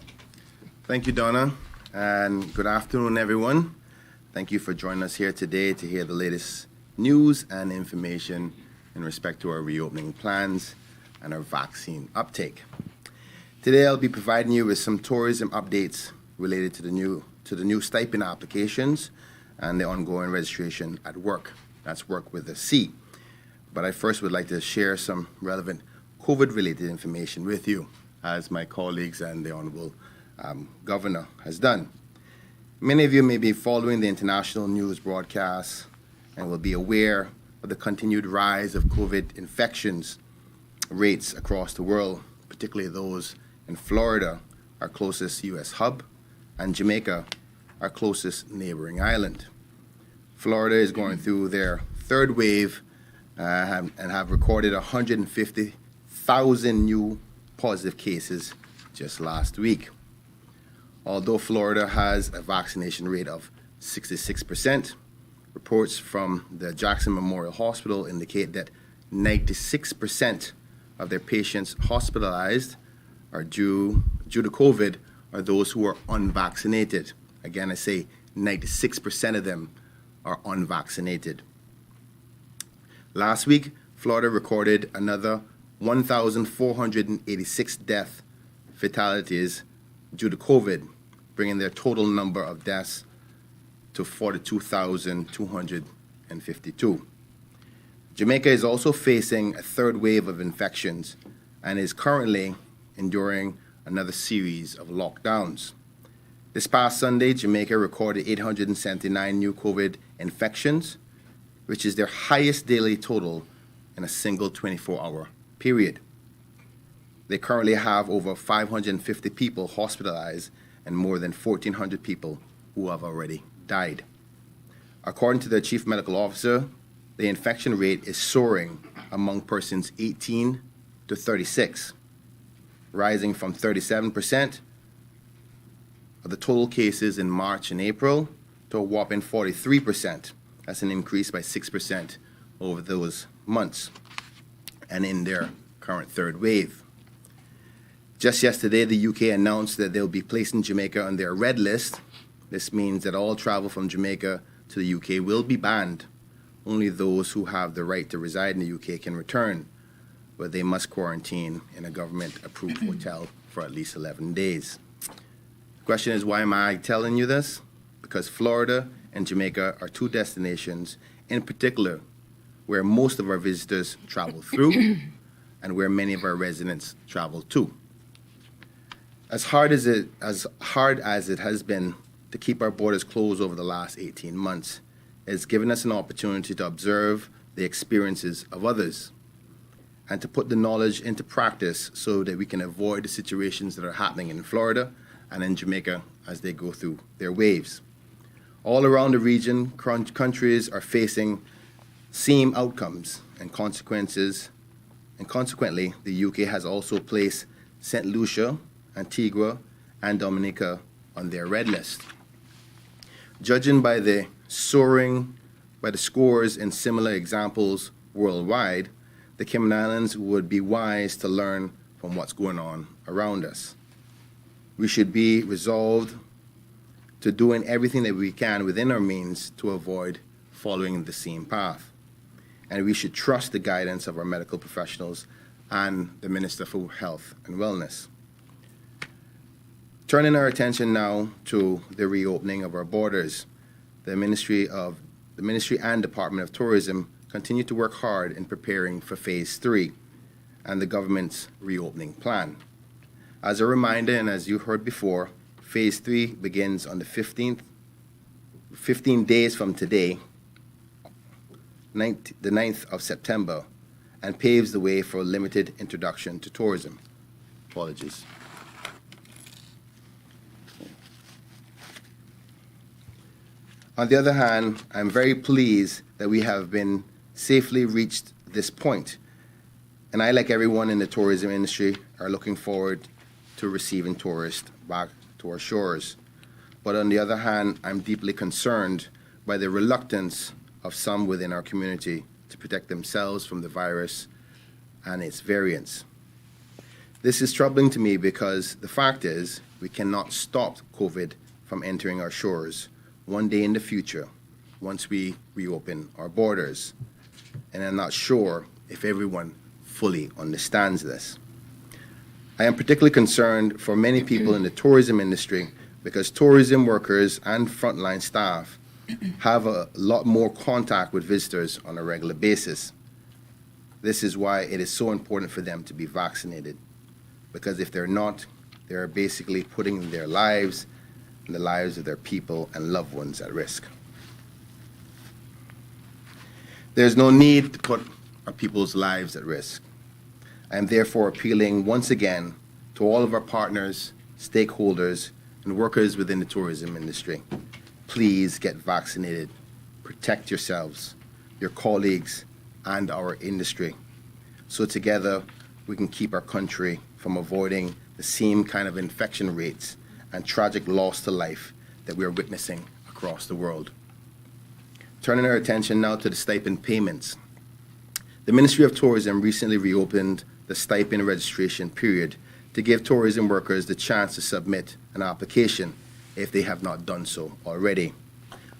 Thank you, Donna, and good afternoon, everyone. Thank you for joining us here today to hear the latest news and information in respect to our reopening plans and our vaccine uptake. Today, I'll be providing you with some tourism updates related to the new stipend applications and the ongoing registration at work. That's work with a C. But I first would like to share some relevant COVID-related information with you, as my colleagues and the Honorable Governor has done. Many of you may be following the international news broadcasts and will be aware of the continued rise of COVID infections rates across the world, particularly those in Florida, our closest U.S. hub, and Jamaica, our closest neighboring island. Florida is going through their third wave and have recorded 150,000 new positive cases just last week. Although Florida has a vaccination rate of 66%, reports from the Jackson Memorial Hospital indicate that 96% of their patients hospitalized are due to COVID are those who are unvaccinated. Again, I say 96% of them are unvaccinated. Last week, Florida recorded another 1,486 death fatalities due to COVID, bringing their total number of deaths to 42,252. Jamaica is also facing a third wave of infections and is currently enduring another series of lockdowns. This past Sunday, Jamaica recorded 879 new COVID infections, which is their highest daily total in a single 24-hour period. They currently have over 550 people hospitalized and more than 1,400 people who have already died. According to their chief medical officer, the infection rate is soaring among persons 18 to 36, rising from 37% of the total cases in March and April to a whopping 43%. That's an increase by 6% over those months and in their current third wave. Just yesterday, the UK announced that they'll be placing Jamaica on their red list. This means that all travel from Jamaica to the UK will be banned. Only those who have the right to reside in the UK can return, but they must quarantine in a government-approved hotel for at least 11 days. The question is, why am I telling you this? Because Florida and Jamaica are two destinations in particular where most of our visitors travel through and where many of our residents travel to. As hard as it has been to keep our borders closed over the last 18 months, it's given us an opportunity to observe the experiences of others and to put the knowledge into practice so that we can avoid the situations that are happening in Florida and in Jamaica as they go through their waves. All around the region, countries are facing same outcomes and consequences, and consequently, the UK has also placed St. Lucia, Antigua, and Dominica on their red list. Judging by the scores in similar examples worldwide, the Cayman Islands would be wise to learn from what's going on around us. We should be resolved to doing everything that we can within our means to avoid following the same path. And we should trust the guidance of our medical professionals and the Minister for Health and Wellness. Turning our attention now to the reopening of our borders, the Ministry and Department of Tourism continue to work hard in preparing for Phase 3 and the government's reopening plan. As a reminder, and as you heard before, Phase 3 begins on the 15 days from today, the 9th of September, and paves the way for a limited introduction to tourism. Apologies. On the other hand, I'm very pleased that we have been safely reached this point, and I, like everyone in the tourism industry, are looking forward to receiving tourists back to our shores. But on the other hand, I'm deeply concerned by the reluctance of some within our community to protect themselves from the virus and its variants. This is troubling to me because the fact is we cannot stop COVID from entering our shores one day in the future once we reopen our borders. And I'm not sure if everyone fully understands this. I am particularly concerned for many people in the tourism industry because tourism workers and frontline staff have a lot more contact with visitors on a regular basis. This is why it is so important for them to be vaccinated, because if they're not, they're basically putting their lives and the lives of their people and loved ones at risk. There's no need to put our people's lives at risk. I am therefore appealing once again to all of our partners, stakeholders, and workers within the tourism industry. Please get vaccinated. Protect yourselves, your colleagues, and our industry, so together we can keep our country from avoiding the same kind of infection rates and tragic loss to life that we are witnessing across the world. Turning our attention now to the stipend payments. The Ministry of Tourism recently reopened the stipend registration period to give tourism workers the chance to submit an application if they have not done so already.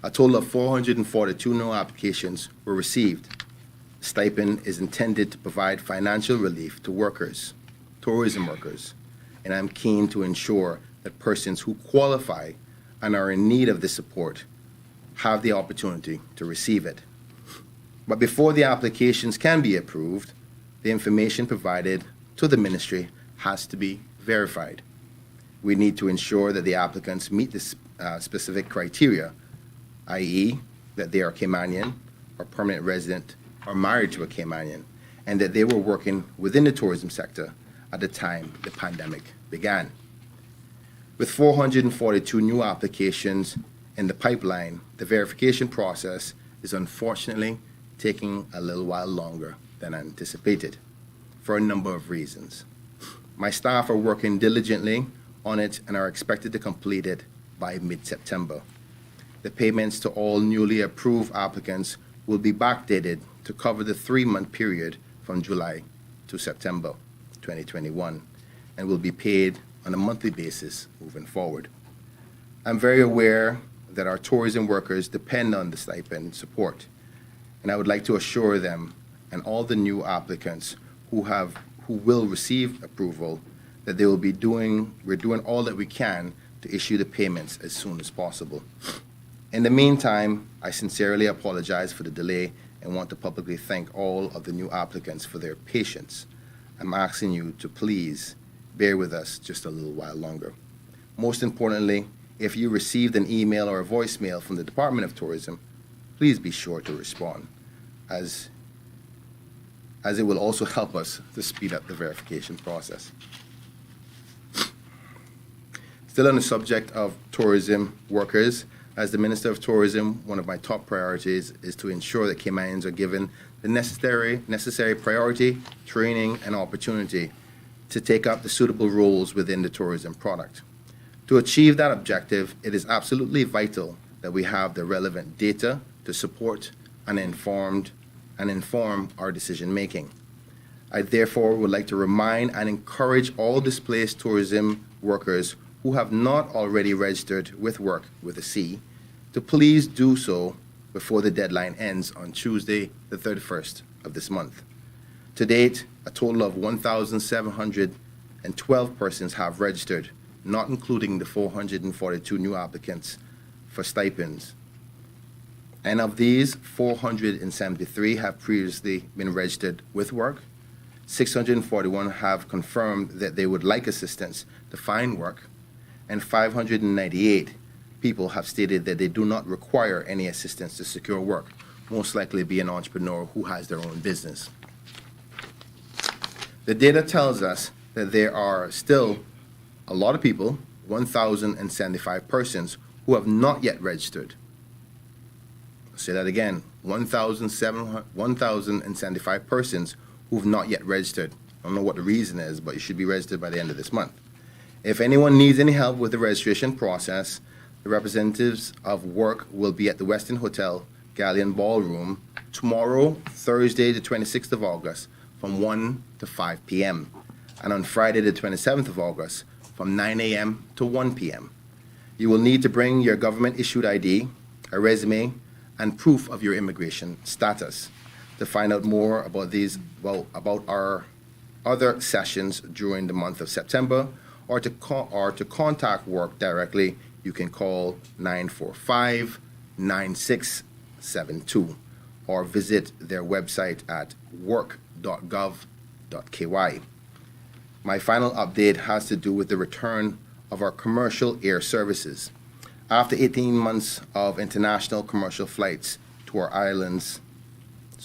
A total of 442 no applications were received. The stipend is intended to provide financial relief to workers, tourism workers, and I'm keen to ensure that persons who qualify and are in need of this support have the opportunity to receive it. But before the applications can be approved, the information provided to the ministry has to be verified. We need to ensure that the applicants meet the specific criteria, i.e., that they are Caymanian or permanent resident or married to a Caymanian, and that they were working within the tourism sector at the time the pandemic began. With 442 new applications in the pipeline, the verification process is unfortunately taking a little while longer than anticipated for a number of reasons. My staff are working diligently on it and are expected to complete it by mid-September. The payments to all newly approved applicants will be backdated to cover the 3-month period from July to September 2021 and will be paid on a monthly basis moving forward. I'm very aware that our tourism workers depend on the stipend support, and I would like to assure them and all the new applicants who will receive approval that we're doing all that we can to issue the payments as soon as possible. In the meantime, I sincerely apologize for the delay and want to publicly thank all of the new applicants for their patience. I'm asking you to please bear with us just a little while longer. Most importantly, if you received an email or a voicemail from the Department of Tourism, please be sure to respond, as it will also help us to speed up the verification process. Still on the subject of tourism workers, as the Minister of Tourism, one of my top priorities is to ensure that Caymanians are given the necessary priority, training, and opportunity to take up the suitable roles within the tourism product. To achieve that objective, it is absolutely vital that we have the relevant data to support and inform our decision-making. I therefore would like to remind and encourage all displaced tourism workers who have not already registered with Work with a C to please do so before the deadline ends on Tuesday, the 31st of this month. To date, a total of 1,712 persons have registered, not including the 442 new applicants for stipends. And of these, 473 have previously been registered with work. 641 have confirmed that they would like assistance to find work, and 598 people have stated that they do not require any assistance to secure work, most likely be an entrepreneur who has their own business. The data tells us that there are still a lot of people, 1,075 persons, who have not yet registered. I'll say that again, 1,075 persons who have not yet registered. I don't know what the reason is, but you should be registered by the end of this month. If anyone needs any help with the registration process, the representatives of Work will be at the Westin Hotel Galleon Ballroom tomorrow, Thursday, the 26th of August, from 1 to 5 p.m., and on Friday, the 27th of August, from 9 a.m. to 1 p.m. You will need to bring your government-issued ID, a resume, and proof of your immigration status. To find out more about about our other sessions during the month of September, or to contact Work directly, you can call 945-9672 or visit their website at work.gov.ky. My final update has to do with the return of our commercial air services. After 18 months of international commercial flights to our islands,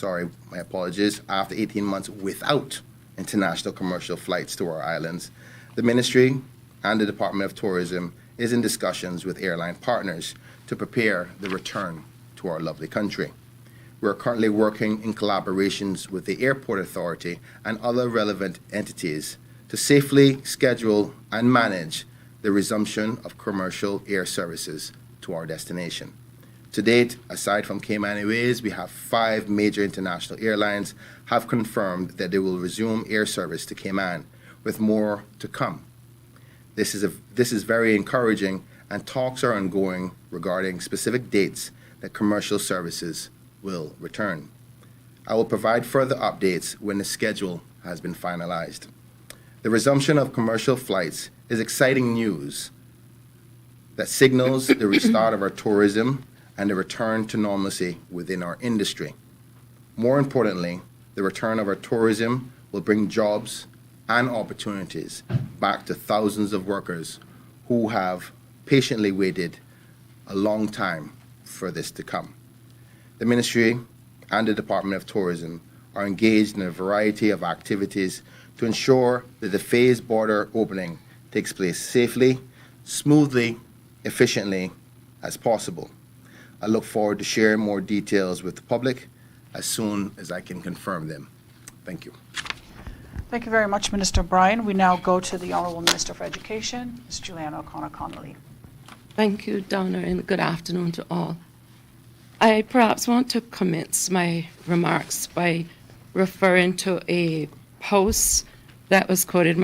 after 18 months without international commercial flights to our islands, the Ministry and the Department of Tourism is in discussions with airline partners to prepare the return to our lovely country. We are currently working in collaborations with the Airport Authority and other relevant entities to safely schedule and manage the resumption of commercial air services to our destination. To date, aside from Cayman Airways, we have 5 major international airlines have confirmed that they will resume air service to Cayman, with more to come. This is very encouraging, and talks are ongoing regarding specific dates that commercial services will return. I will provide further updates when the schedule has been finalized. The resumption of commercial flights is exciting news that signals the restart of our tourism and the return to normalcy within our industry. More importantly, the return of our tourism will bring jobs and opportunities back to thousands of workers who have patiently waited a long time for this to come. The Ministry and the Department of Tourism are engaged in a variety of activities to ensure that the phased border opening takes place safely, smoothly, efficiently as possible. I look forward to sharing more details with the public as soon as I can confirm them. Thank you. Thank you very much, Minister Bryan. We now go to the Honourable Minister for Education, Ms. Juliana O'Connor-Connolly. Thank you, Donna, and good afternoon to all. I perhaps want to commence my remarks by referring to a post that was quoted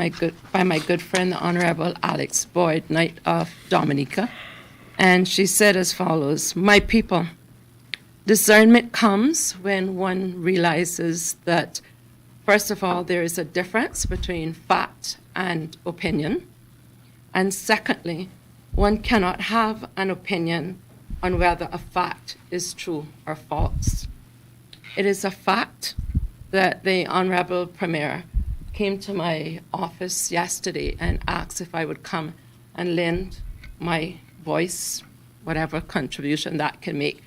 by my good friend, the Honourable Alex Boyd, Knight of Dominica. And she said as follows: "My people, discernment comes when one realizes that, first of all, there is a difference between fact and opinion. And secondly, one cannot have an opinion on whether a fact is true or false. It is a fact that the Honourable Premier came to my office yesterday and asked if I would come and lend my voice, whatever contribution that can make,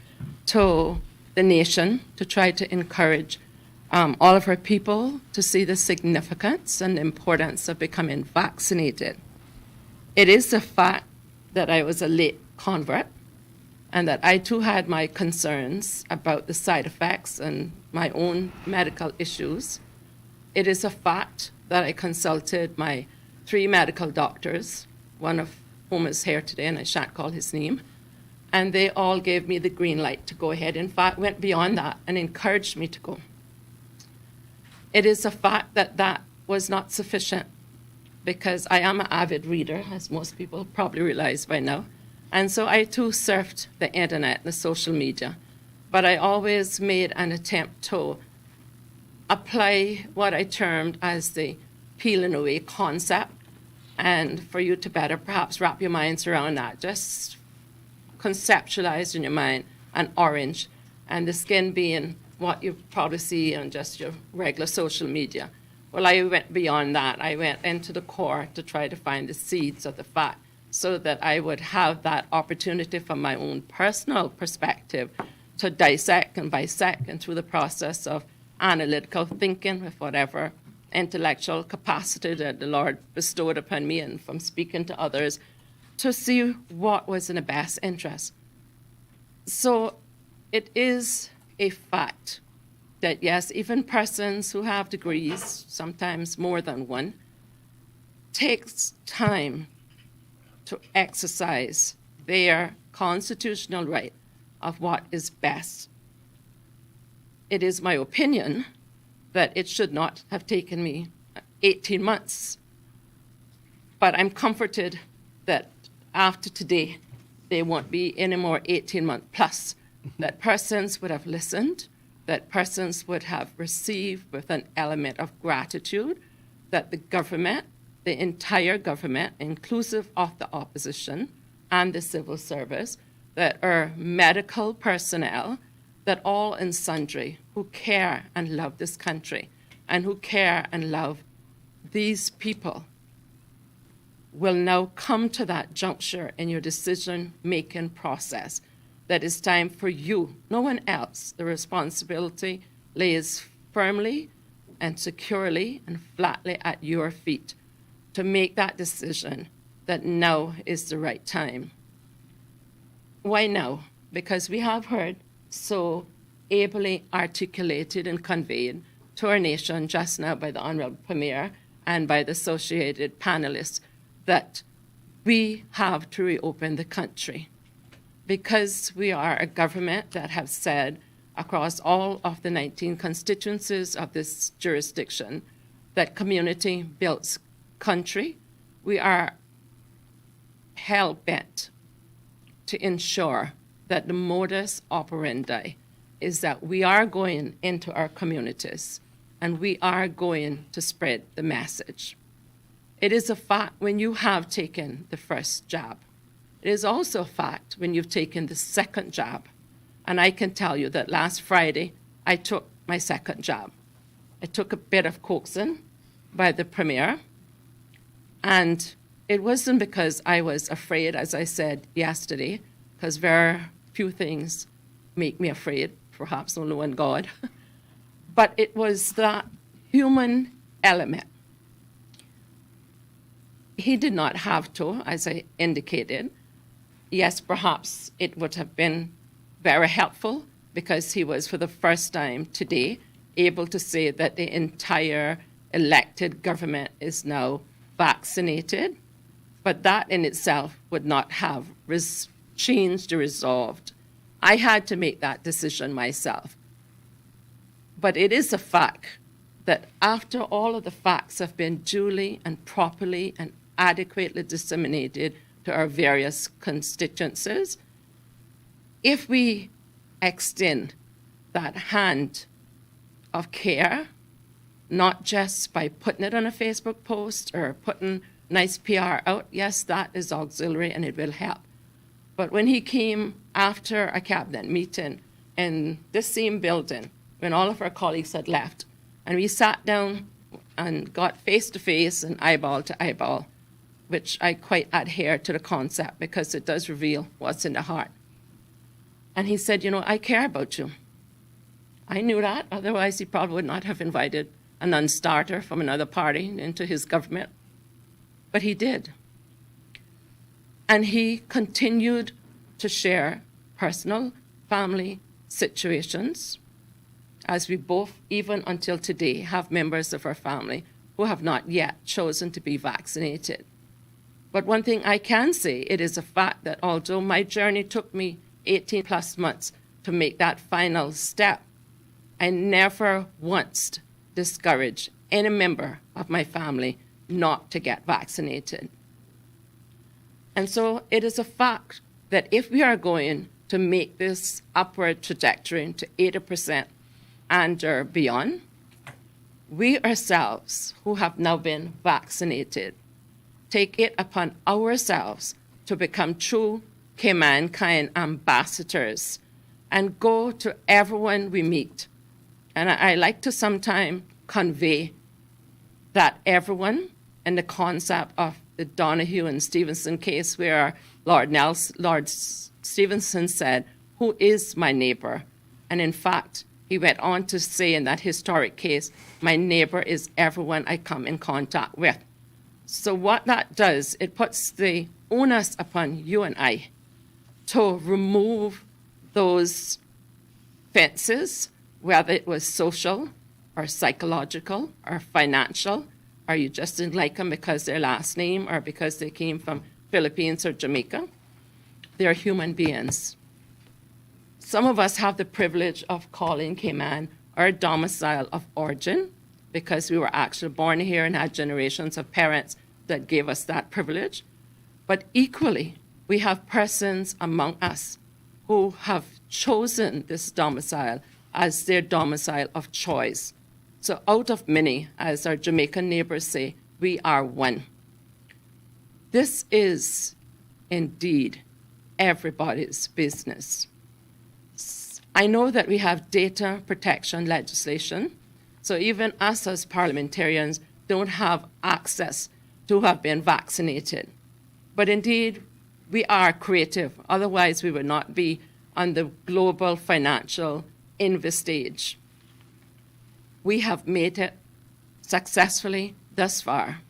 to the nation to try to encourage all of our people to see the significance and the importance of becoming vaccinated. It is a fact that I was a late convert and that I too had my concerns about the side effects and my own medical issues. It is a fact that I consulted my 3 medical doctors, one of whom is here today, and I shan't call his name, and they all gave me the green light to go ahead. In fact, went beyond that and encouraged me to go. It is a fact that that was not sufficient, because I am an avid reader, as most people probably realize by now, and so I too surfed the internet, the social media, but I always made an attempt to apply what I termed as the peeling away concept, and for you to better perhaps wrap your minds around that, just conceptualize in your mind an orange, and the skin being what you probably see on just your regular social media. Well, I went beyond that. I went into the core to try to find the seeds of the fact so that I would have that opportunity from my own personal perspective to dissect and bisect, and through the process of analytical thinking with whatever intellectual capacity that the Lord bestowed upon me and from speaking to others, to see what was in the best interest. So it is a fact that, yes, even persons who have degrees, sometimes more than one, takes time to exercise their constitutional right of what is best. It is my opinion that it should not have taken me 18 months. But I'm comforted that after today, there won't be any more 18-month plus, that persons would have listened, that persons would have received with an element of gratitude, that the government, the entire government, inclusive of the opposition and the civil service, that our medical personnel, that all and sundry who care and love this country and who care and love these people will now come to that juncture in your decision-making process that it's time for you, no one else. The responsibility lays firmly and securely and flatly at your feet to make that decision that now is the right time. Why now? Because we have heard so ably articulated and conveyed to our nation just now by the Honourable Premier and by the associated panelists that we have to reopen the country, because we are a government that have said across all of the 19 constituencies of this jurisdiction that community builds country, we are hell-bent to ensure that the modus operandi is that we are going into our communities and we are going to spread the message. It is a fact when you have taken the first jab. It is also a fact when you've taken the second jab. And I can tell you that last Friday, I took my second jab. I took a bit of coaxing by the Premier, and it wasn't because I was afraid, as I said yesterday, because very few things make me afraid, perhaps only one God. But it was that human element. He did not have to, as I indicated. Yes, perhaps it would have been very helpful because he was, for the first time today, able to say that the entire elected government is now vaccinated. But that in itself would not have changed or resolved. I had to make that decision myself. But it is a fact that after all of the facts have been duly and properly and adequately disseminated to our various constituencies, if we extend that hand of care, not just by putting it on a Facebook post or putting nice PR out, yes, that is auxiliary and it will help. But when he came after a cabinet meeting in this same building, when all of our colleagues had left, and we sat down and got face-to-face and eyeball to eyeball, which I quite adhere to the concept because it does reveal what's in the heart. And he said, you know, I care about you. I knew that, otherwise he probably would not have invited a non-starter from another party into his government. But he did. And he continued to share personal, family situations, as we both, even until today, have members of our family who have not yet chosen to be vaccinated. But one thing I can say, it is a fact that although my journey took me 18 plus months to make that final step, I never once discouraged any member of my family not to get vaccinated. And so it is a fact that if we are going to make this upward trajectory to 80% and or beyond, we ourselves who have now been vaccinated take it upon ourselves to become true Cayman ambassadors and go to everyone we meet. And I like to sometimes convey that everyone in the concept of the Donahue and Stevenson case where Lord Stevenson said, who is my neighbor? And in fact, he went on to say in that historic case, my neighbor is everyone I come in contact with. So what that does, it puts the onus upon you and I to remove those fences, whether it was social or psychological or financial, or you just didn't like them because their last name or because they came from Philippines or Jamaica. They're human beings. Some of us have the privilege of calling Cayman our domicile of origin because we were actually born here and had generations of parents that gave us that privilege. But equally, we have persons among us who have chosen this domicile as their domicile of choice. So out of many, as our Jamaican neighbors say, we are one. This is indeed everybody's business. I know that we have data protection legislation, so even us as parliamentarians don't have access to have been vaccinated. But indeed, we are creative, otherwise we would not be on the global financial envy stage. We have made it successfully thus far,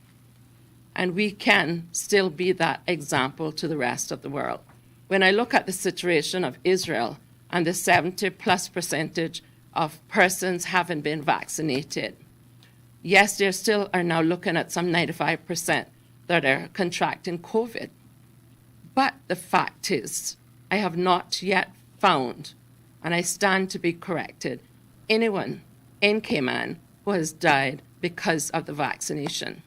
and we can still be that example to the rest of the world. When I look at the situation of Israel and the 70+ % of persons haven't been vaccinated, yes, they still are now looking at some 95% that are contracting COVID. But the fact is, I have not yet found, and I stand to be corrected, anyone in Cayman who has died because of the vaccination.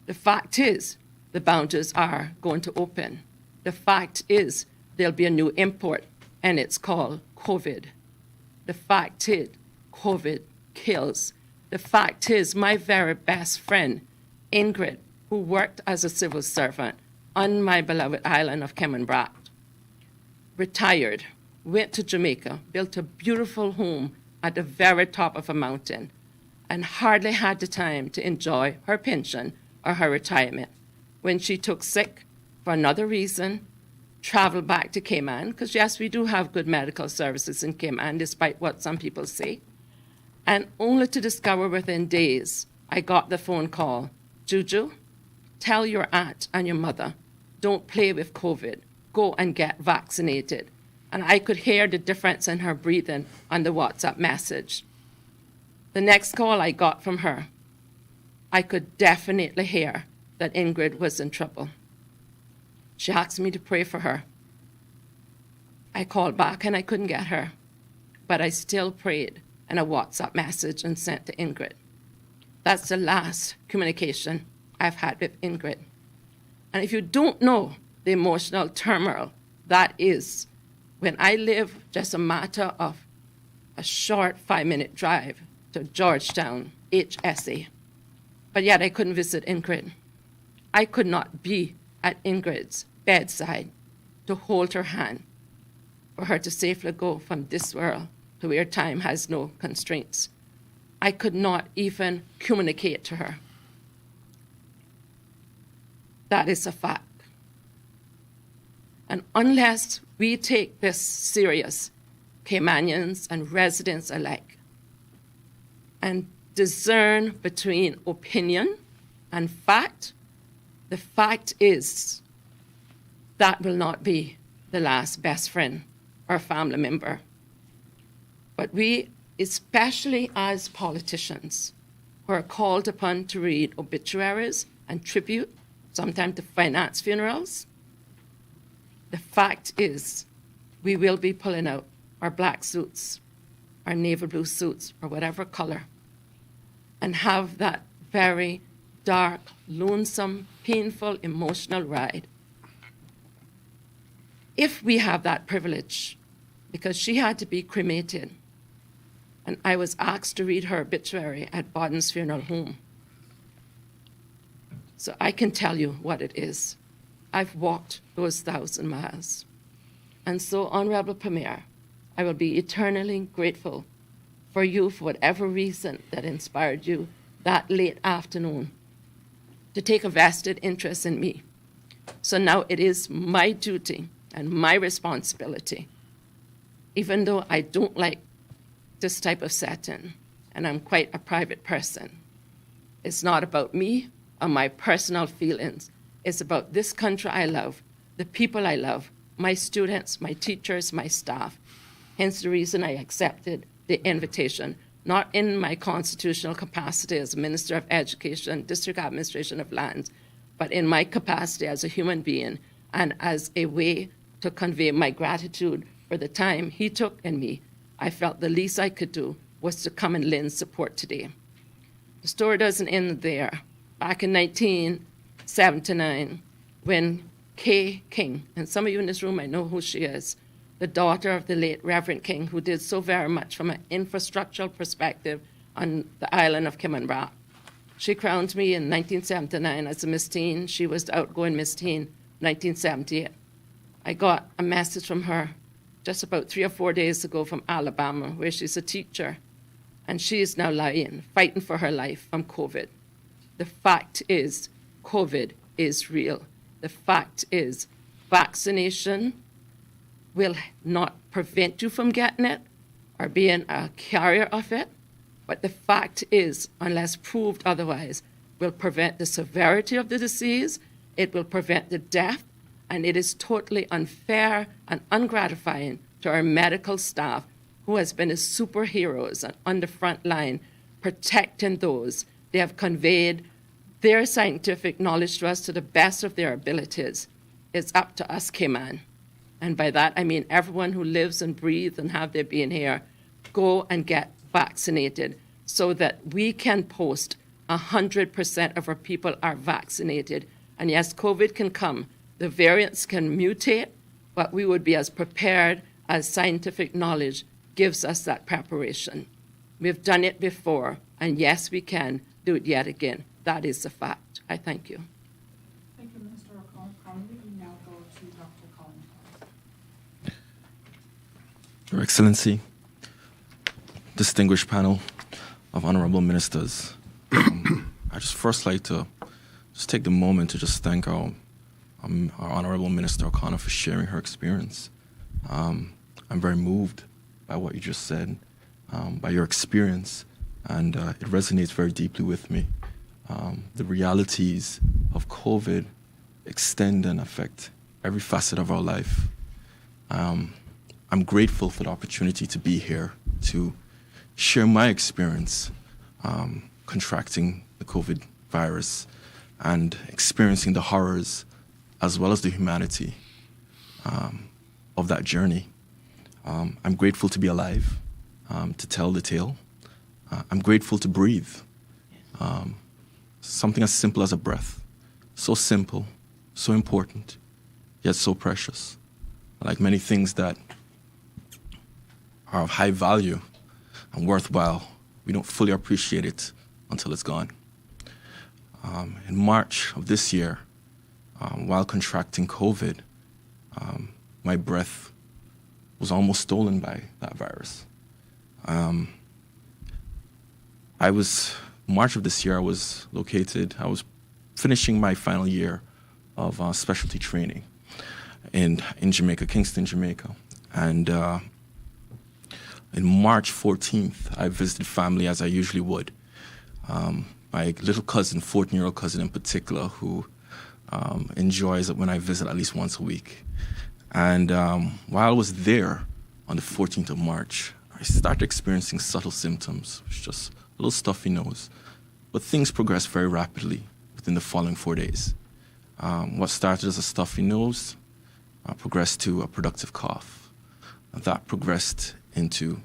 The fact is, the boundaries are going to open. The fact is, there'll be a new import, and it's called COVID. The fact is, COVID kills. The fact is, my very best friend, Ingrid, who worked as a civil servant on my beloved island of Cayman, retired, went to Jamaica, built a beautiful home at the very top of a mountain, and hardly had the time to enjoy her pension or her retirement. When she took sick for another reason, traveled back to Cayman, because yes, we do have good medical services in Cayman, despite what some people say, and only to discover within days, I got the phone call, Juju, tell your aunt and your mother, don't play with COVID, go and get vaccinated. And I could hear the difference in her breathing on the WhatsApp message. The next call I got from her, I could definitely hear that Ingrid was in trouble. She asked me to pray for her. I called back and I couldn't get her, but I still prayed in a WhatsApp message and sent to Ingrid. That's the last communication I've had with Ingrid. And if you don't know the emotional turmoil that is, when I live just a matter of a short 5-minute drive to Georgetown, HSA, but yet I couldn't visit Ingrid. I could not be at Ingrid's bedside to hold her hand for her to safely go from this world to where time has no constraints. I could not even communicate to her. That is a fact. And unless we take this serious, Caymanians and residents alike, and discern between opinion and fact, the fact is that will not be the last best friend or family member. But we, especially as politicians, who are called upon to read obituaries and tribute, sometimes to finance funerals, the fact is we will be pulling out our black suits, our navy blue suits, or whatever color, and have that very dark, lonesome, painful, emotional ride. If we have that privilege, because she had to be cremated, and I was asked to read her obituary at Boden's funeral home. So I can tell you what it is. I've walked those 1,000 miles. And so, Honorable Premier, I will be eternally grateful for you for whatever reason that inspired you that late afternoon to take a vested interest in me. So now it is my duty and my responsibility, even though I don't like this type of setting, and I'm quite a private person. It's not about me or my personal feelings. It's about this country I love, the people I love, my students, my teachers, my staff. Hence the reason I accepted the invitation, not in my constitutional capacity as Minister of Education, District Administration of Lands, but in my capacity as a human being and as a way to convey my gratitude for the time he took in me. I felt the least I could do was to come and lend support today. The story doesn't end there. Back in 1979, when Kay King, and some of you in this room, I know who she is, the daughter of the late Reverend King, who did so very much from an infrastructural perspective on the island of Cayman. She crowned me in 1979 as a Miss Teen. She was the outgoing Miss Teen, 1978. I got a message from her just about 3 or 4 days ago from Alabama, where she's a teacher, and she is now lying, fighting for her life from COVID. The fact is, COVID is real. The fact is, vaccination will not prevent you from getting it or being a carrier of it, but the fact is, unless proved otherwise, will prevent the severity of the disease, it will prevent the death, and it is totally unfair and ungratifying to our medical staff who has been as superheroes and on the front line protecting those. They have conveyed their scientific knowledge to us to the best of their abilities. It's up to us, Cayman. And by that, I mean everyone who lives and breathes and have their being here, go and get vaccinated so that we can post 100% of our people are vaccinated. And yes, COVID can come, the variants can mutate, but we would be as prepared as scientific knowledge gives us that preparation. We've done it before, and yes, we can do it yet again. That is a fact. I thank you. Thank you, Minister Connolly. We now go to Dr. Collins. Your Excellency, distinguished panel of honorable ministers, I just first like to just take the moment to just thank our honorable Minister O'Connor for sharing her experience. I'm very moved by what you just said, by your experience, and it resonates very deeply with me. The realities of COVID extend and affect every facet of our life. I'm grateful for the opportunity to be here to share my experience contracting the COVID virus and experiencing the horrors as well as the humanity of that journey. I'm grateful to be alive, to tell the tale. I'm grateful to breathe. Something as simple as a breath. So simple, so important, yet so precious. Like many things that are of high value and worthwhile, we don't fully appreciate it until it's gone. In March of this year, while contracting COVID, my breath was almost stolen by that virus. March of this year, I was finishing my final year of specialty training in Jamaica, Kingston, Jamaica. And in March 14th, I visited family as I usually would. My little cousin, 14-year-old cousin in particular, who enjoys it when I visit at least once a week. And while I was there on the 14th of March, I started experiencing subtle symptoms, just a little stuffy nose. But things progressed very rapidly within the following 4 days. What started as a stuffy nose progressed to a productive cough. That progressed into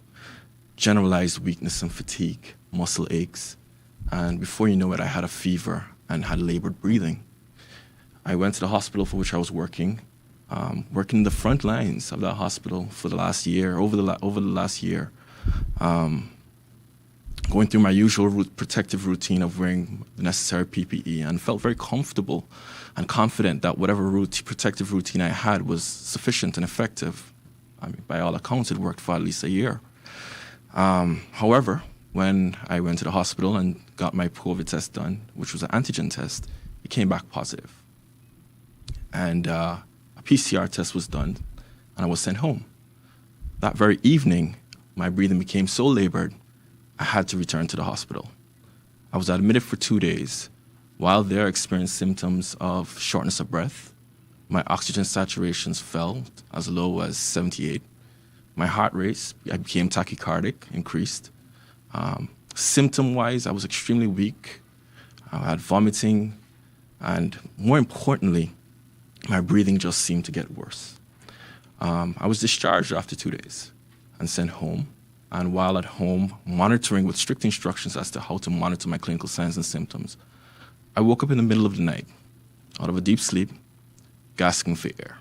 generalized weakness and fatigue, muscle aches, and before you know it, I had a fever and had labored breathing. I went to the hospital for which I was working in the front lines of that hospital for the last year, over the last year, going through my usual protective routine of wearing the necessary PPE, and felt very comfortable and confident that whatever protective routine I had was sufficient and effective. I mean, by all accounts, it worked for at least a year. However, when I went to the hospital and got my COVID test done, which was an antigen test, it came back positive. And a PCR test was done, and I was sent home. That very evening, my breathing became so labored, I had to return to the hospital. I was admitted for 2 days. While there, I experienced symptoms of shortness of breath. My oxygen saturations fell as low as 78. My heart rate, I became tachycardic, increased. Symptom-wise, I was extremely weak. I had vomiting, and more importantly, my breathing just seemed to get worse. I was discharged after 2 days and sent home. And while at home, monitoring with strict instructions as to how to monitor my clinical signs and symptoms, I woke up in the middle of the night, out of a deep sleep, gasping for air.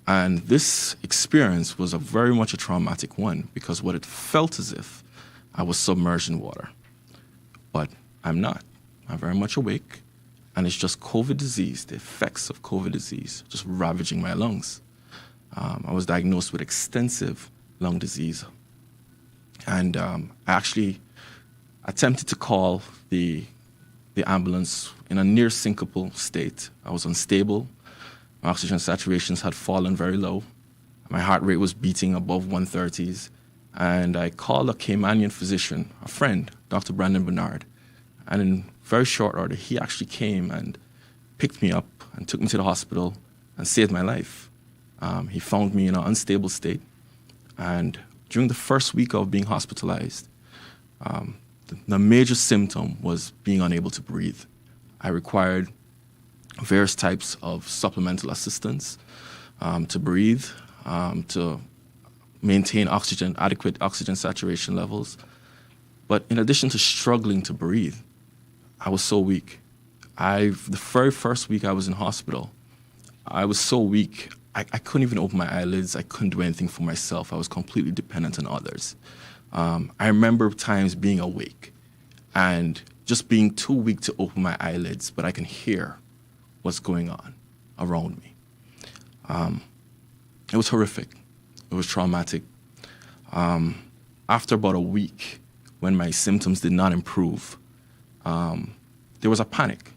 And this experience was very much a traumatic one, because what it felt as if I was submerged in water. But I'm not. I'm very much awake, and it's just COVID disease, the effects of COVID disease, just ravaging my lungs. I was diagnosed with extensive lung disease. And I actually attempted to call the ambulance in a near syncopal state. I was unstable. My oxygen saturations had fallen very low. My heart rate was beating above 130s. And I called a Caymanian physician, a friend, Dr. Brandon Bernard. And in very short order, he actually came and picked me up and took me to the hospital and saved my life. He found me in an unstable state. And during the first week of being hospitalized, the major symptom was being unable to breathe. I required various types of supplemental assistance to breathe, to maintain adequate oxygen saturation levels. But in addition to struggling to breathe, I was so weak. The very first week I was in hospital, I was so weak, I couldn't even open my eyelids. I couldn't do anything for myself. I was completely dependent on others. I remember times being awake and just being too weak to open my eyelids, but I can hear what's going on around me. It was horrific. It was traumatic. After about a week, when my symptoms did not improve, there was a panic.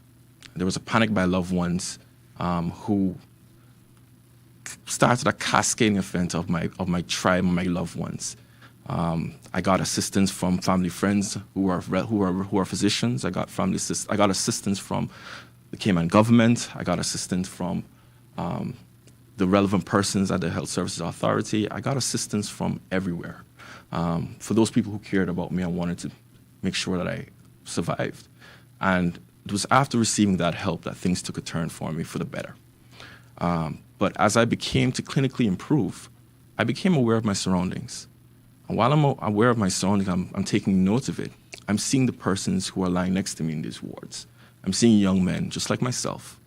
There was a panic by loved ones who started a cascading event of my tribe and my loved ones. I got assistance from family friends who are physicians. I got assistance from the Cayman government. I got assistance from the relevant persons at the Health Services Authority. I got assistance from everywhere. For those people who cared about me and wanted to make sure that I survived. And it was after receiving that help that things took a turn for me for the better. But as I became to clinically improve, I became aware of my surroundings. And while I'm aware of my surroundings, I'm taking note of it. I'm seeing the persons who are lying next to me in these wards. I'm seeing young men, just like myself,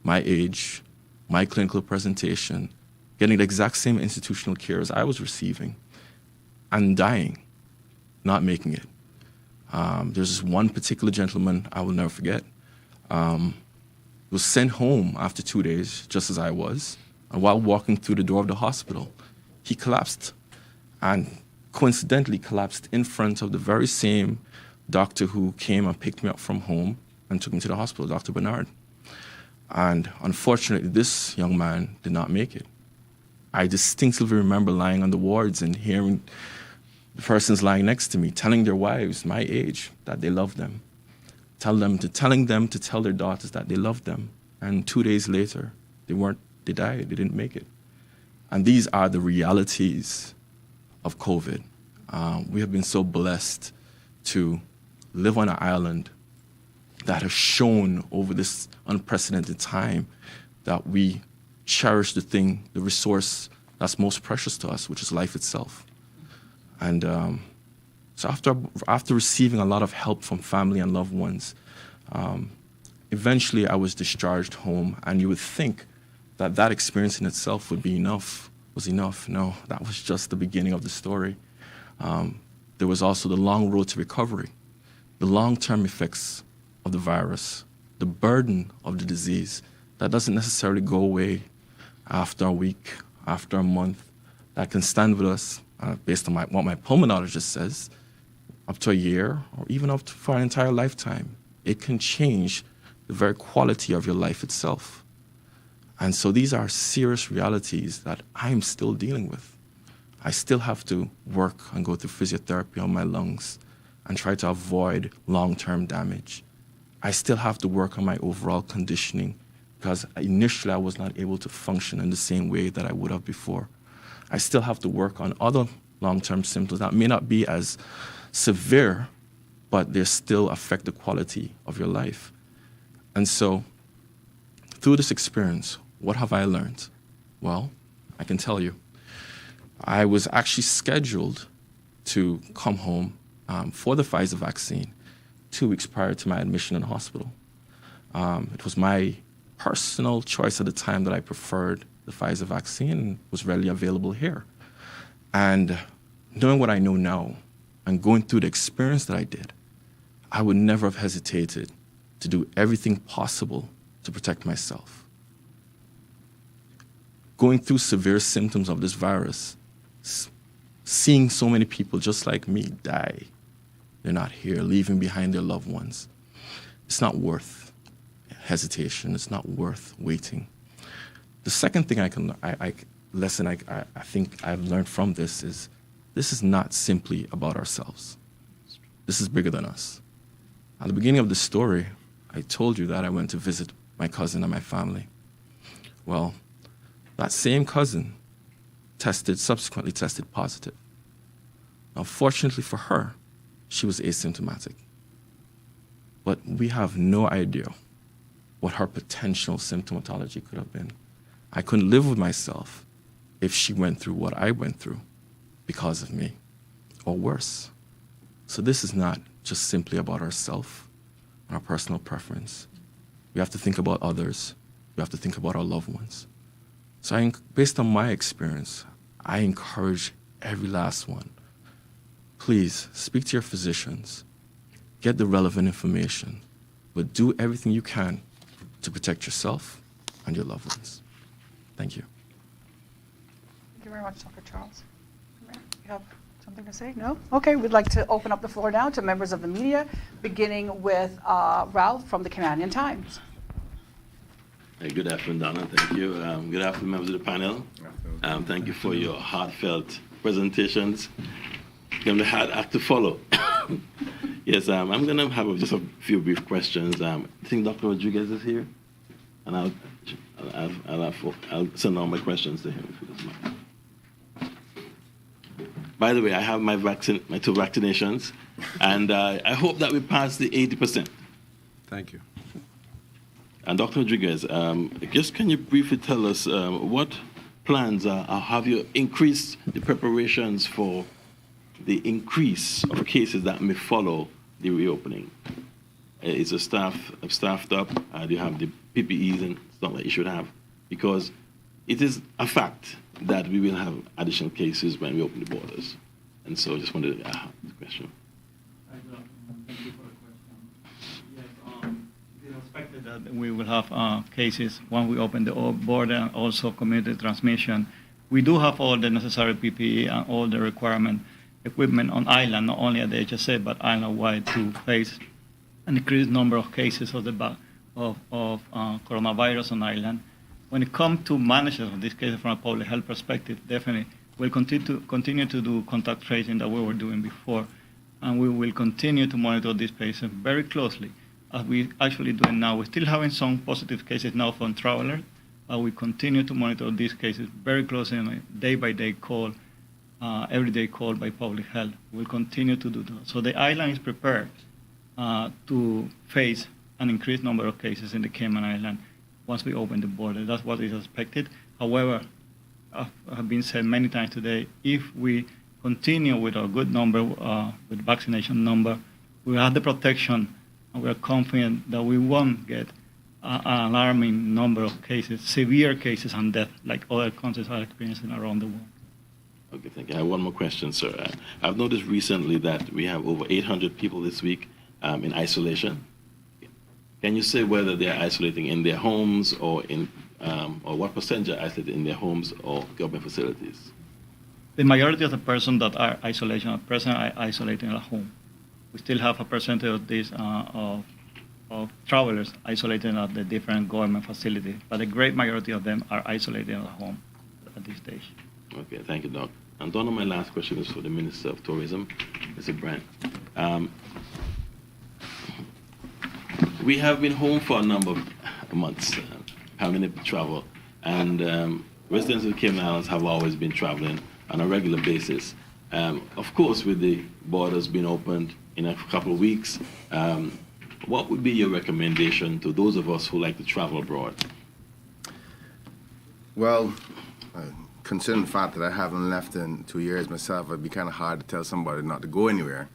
my age, my clinical presentation, getting the exact same institutional care as I was receiving, and dying, not making it. There's this one particular gentleman I will never forget. Was sent home after 2 days, just as I was. And while walking through the door of the hospital, he collapsed, and coincidentally collapsed in front of the very same doctor who came and picked me up from home and took me to the hospital, Dr. Bernard. And unfortunately, this young man did not make it. I distinctly remember lying on the wards and hearing the persons lying next to me telling their wives, my age, that they love them. Telling them to tell their daughters that they loved them. And 2 days later, they died, they didn't make it. And these are the realities of COVID. We have been so blessed to live on an island that has shown over this unprecedented time that we cherish the resource that's most precious to us, which is life itself. And so after receiving a lot of help from family and loved ones, eventually I was discharged home, and you would think that experience in itself was enough. No, that was just the beginning of the story. There was also the long road to recovery, the long-term effects of the virus, the burden of the disease that doesn't necessarily go away after a week, after a month, that can stand with us based on what my pulmonologist says, up to a year or even up to for an entire lifetime. It can change the very quality of your life itself. And so these are serious realities that I'm still dealing with. I still have to work and go through physiotherapy on my lungs and try to avoid long-term damage. I still have to work on my overall conditioning because initially I was not able to function in the same way that I would have before. I still have to work on other long-term symptoms that may not be as severe, but they still affect the quality of your life. And so through this experience, what have I learned? Well, I can tell you. I was actually scheduled to come home for the Pfizer vaccine 2 weeks prior to my admission in the hospital. It was my personal choice at the time that I preferred the Pfizer vaccine and was readily available here. And knowing what I know now and going through the experience that I did, I would never have hesitated to do everything possible to protect myself. Going through severe symptoms of this virus, seeing so many people just like me die, they're not here, leaving behind their loved ones. It's not worth hesitation. It's not worth waiting. The second thing I think I've learned from this is not simply about ourselves. This is bigger than us. At the beginning of the story, I told you that I went to visit my cousin and my family. Well, that same cousin subsequently tested positive. Now, fortunately for her, she was asymptomatic. But we have no idea what her potential symptomatology could have been. I couldn't live with myself if she went through what I went through because of me, or worse. So this is not just simply about ourselves, our personal preference. We have to think about others. We have to think about our loved ones. So based on my experience, I encourage every last one, please speak to your physicians, get the relevant information, but do everything you can to protect yourself and your loved ones. Thank you. Thank you very much, Dr. Charles. You have something to say? No? Okay, we'd like to open up the floor now to members of the media, beginning with Ralph from the Cayman Times. Hey, good afternoon, Donna. Thank you. Good afternoon, members of the panel. Thank you for your heartfelt presentations. It's going to be a hard act to follow. Yes, I'm going to have just a few brief questions. I think Dr. Rodriguez is here, and I'll send all my questions to him if he doesn't mind. By the way, I have my two vaccinations, and I hope that we pass the 80%. Thank you. And Dr. Rodriguez, just can you briefly tell us what plans have you increased the preparations for the increase of cases that may follow the reopening? Is the staff staffed up? Do you have the PPEs and stuff that you should have? Because it is a fact that we will have additional cases when we open the borders. And so I just wanted to ask the question. Thank you for the question. Yes, it is expected that we will have cases when we open the border and also community transmission. We do have all the necessary PPE and all the requirement equipment on island, not only at the HSA, but island-wide to face an increased number of cases of coronavirus on island. When it comes to management of these cases from a public health perspective, definitely we'll continue to do contact tracing that we were doing before, and we will continue to monitor these patients very closely, as we actually doing now. We're still having some positive cases now from travelers, but we continue to monitor these cases very closely on a day-by-day call, everyday call by public health. We'll continue to do that. So the island is prepared to face an increased number of cases in the Cayman Island once we open the border. That's what is expected. However, have been said many times today, if we continue with our good number, with vaccination number, we have the protection, and we are confident that we won't get an alarming number of cases, severe cases and death, like other countries are experiencing around the world. Okay, thank you. I have one more question, sir. I've noticed recently that we have over 800 people this week in isolation. Can you say whether they are isolating in their homes or or what percentage are isolated in their homes or government facilities? The majority of the persons that are isolation at present are isolating at home. We still have a percentage of these of travelers isolating at the different government facilities, but the great majority of them are isolating at home at this stage. Okay, thank you, Doc. And Donna, my last question is for the Minister of Tourism, Mr. Brand. We have been home for a number of months, having to travel, and residents of the Cayman Islands have always been traveling on a regular basis. Of course, with the borders being opened in a couple of weeks, what would be your recommendation to those of us who like to travel abroad? Well, considering the fact that I haven't left in 2 years myself, it'd be kind of hard to tell somebody not to go anywhere.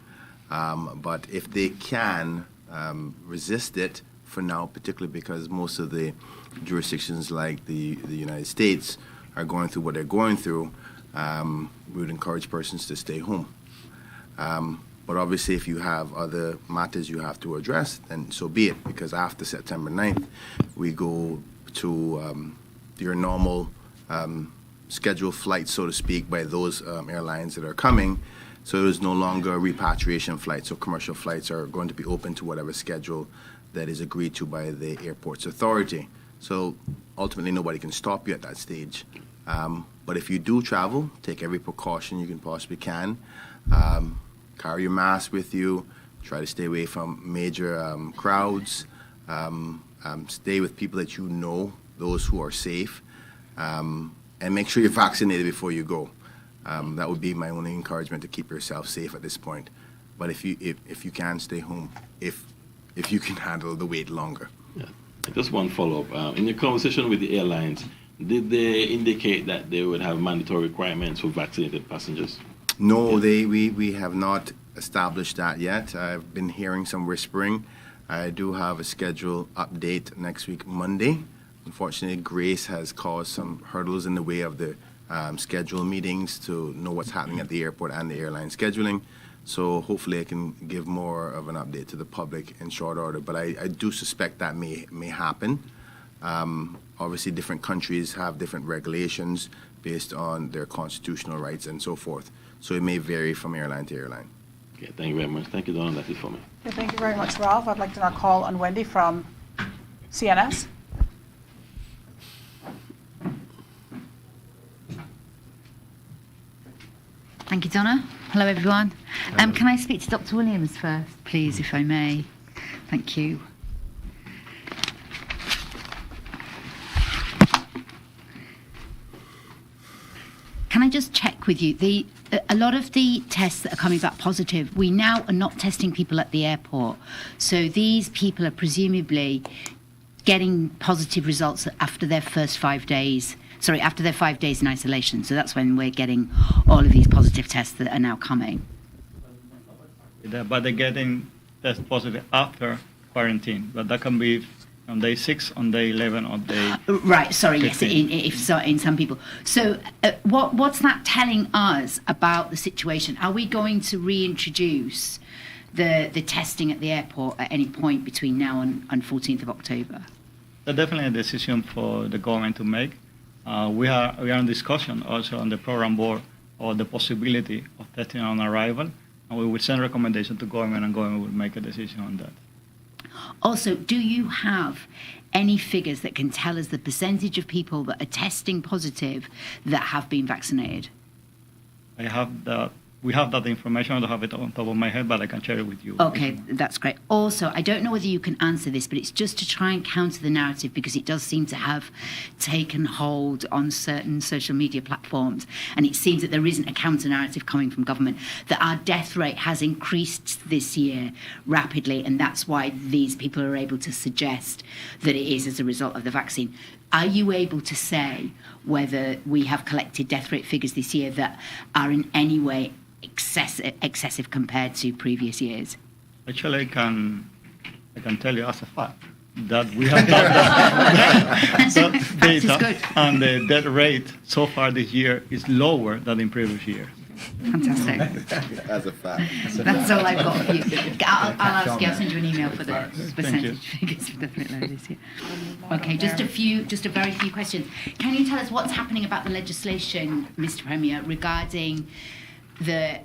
But if they can resist it for now, particularly because most of the jurisdictions like the United States are going through what they're going through, we would encourage persons to stay home. But obviously, if you have other matters you have to address, then so be it, because after September 9th, we go to your normal scheduled flights, so to speak, by those airlines that are coming. So there's no longer repatriation flights, so commercial flights are going to be open to whatever schedule that is agreed to by the airport's authority. So ultimately, nobody can stop you at that stage. But if you do travel, take every precaution you can possibly can. Carry your mask with you. Try to stay away from major crowds. Stay with people that you know, those who are safe. And make sure you're vaccinated before you go. That would be my only encouragement, to keep yourself safe at this point. But if you can, stay home, if you can handle the wait longer. Yeah. Just one follow-up. In your conversation with the airlines, did they indicate that they would have mandatory requirements for vaccinated passengers? No, we have not established that yet. I've been hearing some whispering, I do have a schedule update next week, Monday. Unfortunately, Grace has caused some hurdles in the way of the schedule meetings to know what's happening at the airport and the airline scheduling. So hopefully I can give more of an update to the public in short order. But I do suspect that may happen. Obviously, different countries have different regulations based on their constitutional rights and so forth. So it may vary from airline to airline. Okay, thank you very much. Thank you, Donna. That's it for me. Okay, thank you very much, Ralph. I'd like to now call on Wendy from CNS. Thank you, Donna. Hello, everyone. Can I speak to Dr. Williams first, please, if I may? Thank you. Can I just check with you? A lot of the tests that are coming back positive, we now are not testing people at the airport. So these people are presumably getting positive results after their first 5 days. Sorry, after their 5 days in isolation. So that's when we're getting all of these positive tests that are now coming. But they're getting test positive after quarantine. But that can be on day 6, on day 11, or day Right, sorry, 15. yes, in some people. So what's that telling us about the situation? Are we going to reintroduce the testing at the airport at any point between now and 14th of October? That's definitely a decision for the government to make. We are in discussion also on the program board or the possibility of testing on arrival, and we will send a recommendation to government, and government will make a decision on that. Also, do you have any figures that can tell us the percentage of people that are testing positive that have been vaccinated? We have that information. I don't have it on top of my head, but I can share it with you. Okay, that's great. Also, I don't know whether you can answer this, but it's just to try and counter the narrative, because it does seem to have taken hold on certain social media platforms, and it seems that there isn't a counter narrative coming from government, that our death rate has increased this year rapidly, and that's why these people are able to suggest that it is as a result of the vaccine. Are you able to say whether we have collected death rate figures this year that are in any way excessive compared to previous years? Actually, I can tell you as a fact that we have done that data, and the death rate so far this year is lower than in previous years. Fantastic. As a fact. That's all I've got for you. I'll ask you. I'll send you an email for the percentage figures for definitely this year. Okay, just a very few questions. Can you tell us what's happening about the legislation, Mr. Premier, regarding the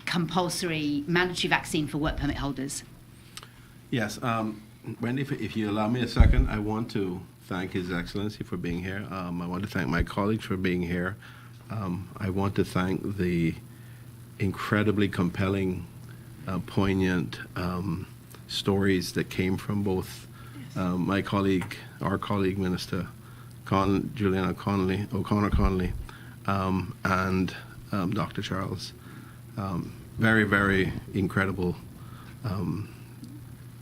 compulsory mandatory vaccine for work permit holders? Yes, Wendy, if you allow me a second, I want to thank His Excellency for being here. I want to thank my colleagues for being here. I want to thank the incredibly compelling, poignant stories that came from both our colleague, Minister Juliana O'Connor Connolly, and Dr. Charles. Very, very incredible,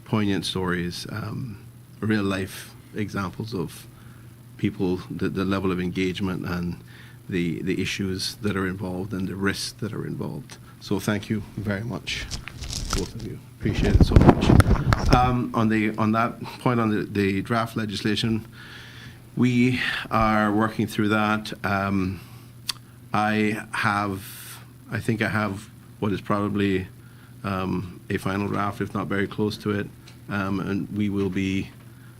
poignant stories, real life examples of people, the level of engagement and the issues that are involved and the risks that are involved. So thank you very much, both of you. Appreciate it so much. On that point, on the draft legislation, we are working through that. I think I have what is probably a final draft, if not very close to it, and